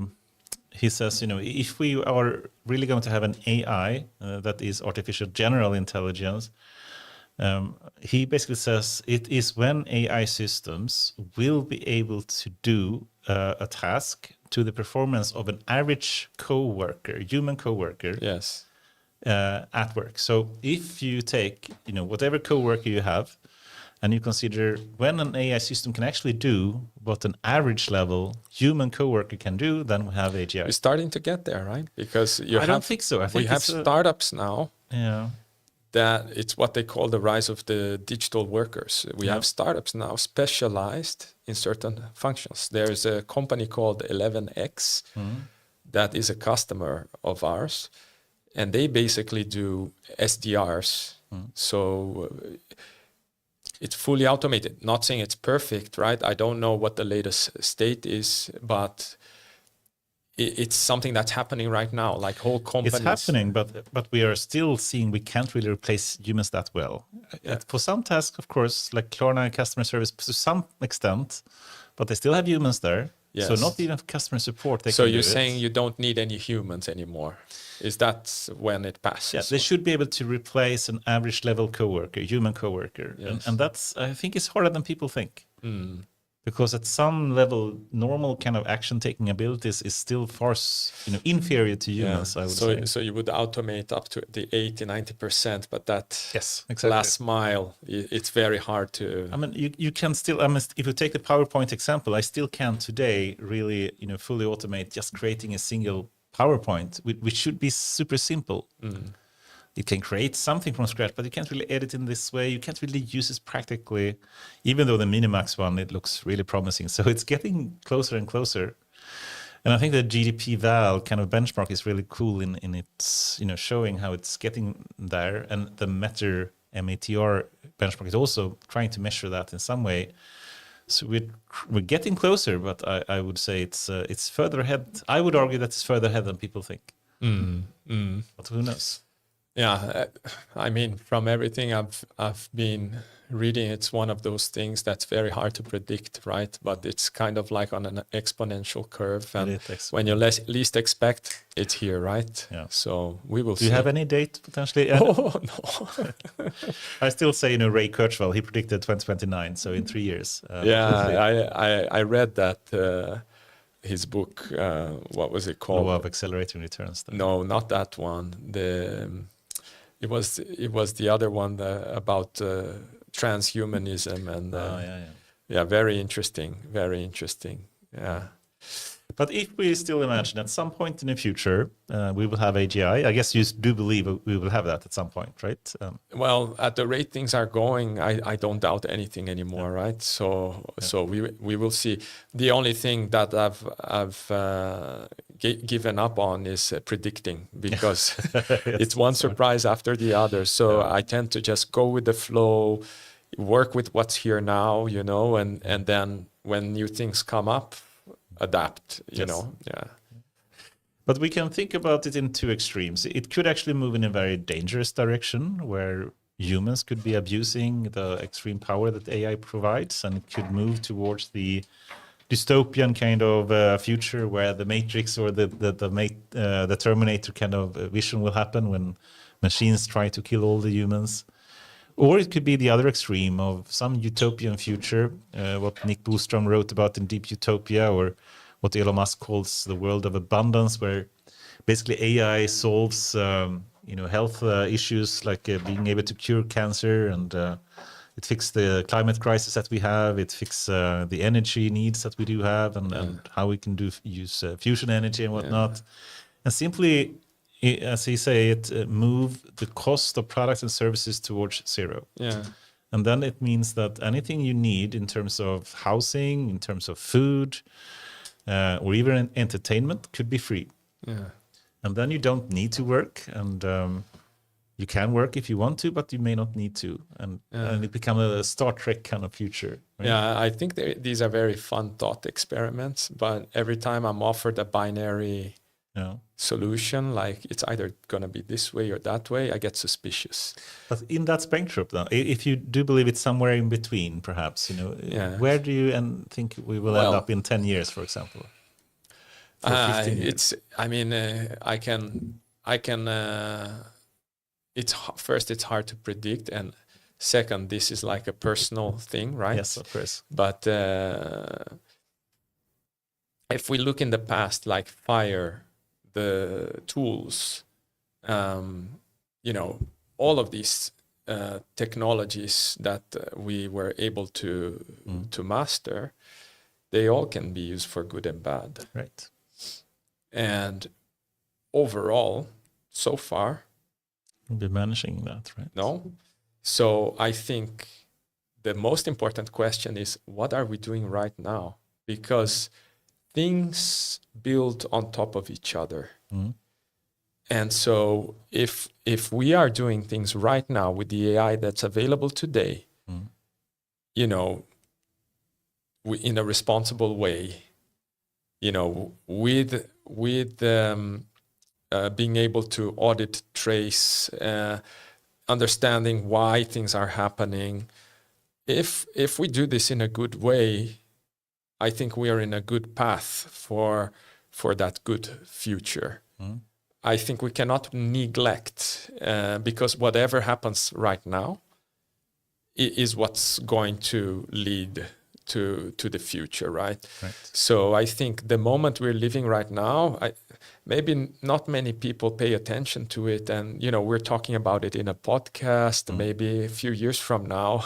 says, if we are really going to have an AI that is artificial general intelligence, he basically says it is when AI systems will be able to do a task to the performance of an average human coworker, yes, at work. So if you take, whatever coworker you have, and you consider when an AI system can actually do what an average level human coworker can do, then we have AGI. We're starting to get there, right? Because I don't think so. I think we have startups now. Yeah. That it's what they call the rise of the digital workers. We have startups now specialized in certain functions. There's a company called 11x that is a customer of ours, and they basically do SDRs. So it's fully automated. Not saying it's perfect, right? I don't know what the latest state is, but it's something that's happening right now. Like whole companies. It's happening, but we are still seeing we can't really replace humans that well. Yeah. For some tasks, of course, like Klarna customer service to some extent, but they still have humans there. Yes. So not even customer support. So you're saying you don't need any humans anymore? Is that when it passes? Yeah, they should be able to replace an average level coworker, human coworker, Yes. and that's, I think, it's harder than people think. Mm. Because at some level, normal kind of action-taking abilities is still far, inferior to humans. I would say. So you would automate up to the 80-90%, but that yes, exactly. last mile, it's very hard to. I mean, you can still. I mean, if you take the PowerPoint example, I still can today really, fully automate just creating a single PowerPoint, which should be super simple. Mm. You can create something from scratch, but you can't really edit in this way. You can't really use it practically, even though the Minimax one, it looks really promising. So it's getting closer and closer. And I think the GDP Val kind of benchmark is really cool in its, showing how it's getting there. And the MATR benchmark is also trying to measure that in some way. So we're getting closer, but I would say it's further ahead. I would argue that it's further ahead than people think. But who knows? Yeah, I mean, from everything I've been reading, it's one of those things that's very hard to predict, right? But it's kind of like on an exponential curve, and when you least expect, it's here, right? Yeah. So we will see. Do you have any date potentially? Oh no. I still say, Ray Kurzweil, he predicted 2029, so in 3 years. I read that. His book, what was it called? Law of Accelerating Returns. No, not that one. It was the other one about transhumanism and very interesting. Yeah. But if we still imagine at some point in the future we will have AGI, I guess you do believe we will have that at some point, right? Well, at the rate things are going, I don't doubt anything anymore, right? So we will see. The only thing that I've given up on is predicting, because it's one surprise after the other. So I tend to just go with the flow, work with what's here now, and then when new things come up, adapt, yeah. But we can think about it in two extremes. It could actually move in a very dangerous direction where humans could be abusing the extreme power that AI provides, and it could move towards the dystopian kind of future where the Matrix or the Terminator kind of vision will happen when machines try to kill all the humans. Or it could be the other extreme of some utopian future, what Nick Bostrom wrote about in Deep Utopia, or what Elon Musk calls the world of abundance, where basically AI solves, health issues like being able to cure cancer, and it fixes the climate crisis that we have. It fixes the energy needs that we do have, and how we can use fusion energy and whatnot, and simply, as he say, move the cost of products and services towards zero. Yeah. And then it means that anything you need in terms of housing, in terms of food, or even entertainment could be free. Yeah. And then you don't need to work, and you can work if you want to, but you may not need to. And it becomes a Star Trek kind of future. Right? Yeah, I think these are very fun thought experiments, but every time I'm offered a binary solution, like it's either going to be this way or that way, I get suspicious. But in that spectrum, though, if you do believe it's somewhere in between, perhaps, where do you think we will end up in 10 years, for example? For 15 years? It's hard to predict, and second, this is like a personal thing, right? Yes, of course. But if we look in the past, like fire, the tools, all of these technologies that we were able to master, they all can be used for good and bad. Right. And overall, so far, we'll be managing that, right? No. So I think the most important question is, what are we doing right now? Because things build on top of each other. Mm. And so if we are doing things right now with the AI that's available today, in a responsible way, with being able to audit, trace, understanding why things are happening. If we do this in a good way, I think we are in a good path for that good future. I think we cannot neglect, because whatever happens right now is what's going to lead to the future, right? So I think the moment we're living right now, maybe not many people pay attention to it, and we're talking about it in a podcast. Maybe a few years from now,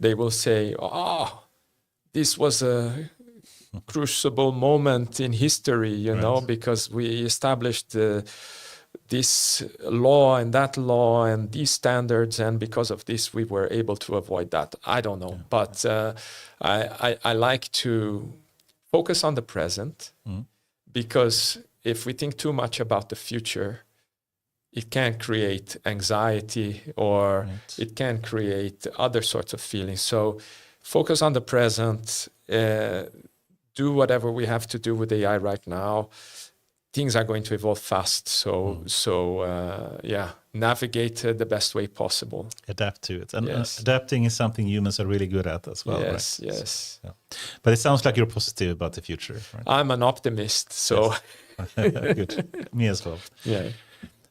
they will say, "Oh, this was a crucible moment in history," because we established this law and that law and these standards, and because of this we were able to avoid that. I don't know, but I like to focus on the present, because if we think too much about the future, it can create anxiety, or it can create other sorts of feelings. So focus on the present, do whatever we have to do with AI right now. Things are going to evolve fast, so navigate the best way possible. Adapt to it, and adapting is something humans are really good at as well. Yes, right? Yes. Yeah. But it sounds like you're positive about the future. Right? I'm an optimist, so good. Me as well. Yeah.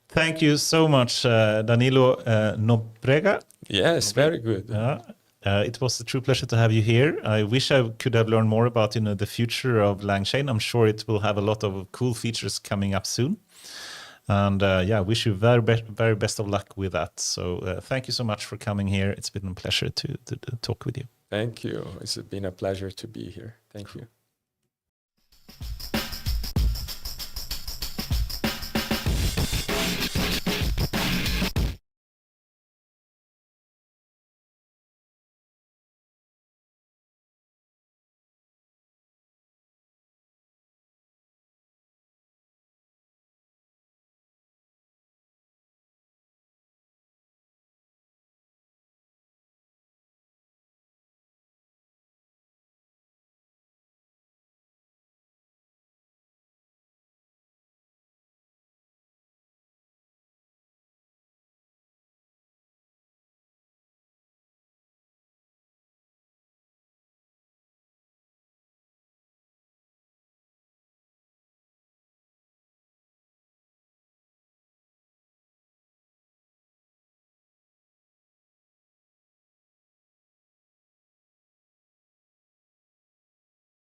Thank you so much, Danilo Nobrega. Yes, very good. It was a true pleasure to have you here. I wish I could have learned more about the future of LangChain. I'm sure it will have a lot of cool features coming up soon. And wish you very best of luck with that. So thank you so much for coming here. It's been a pleasure to talk with you. Thank you. It's been a pleasure to be here. Thank you.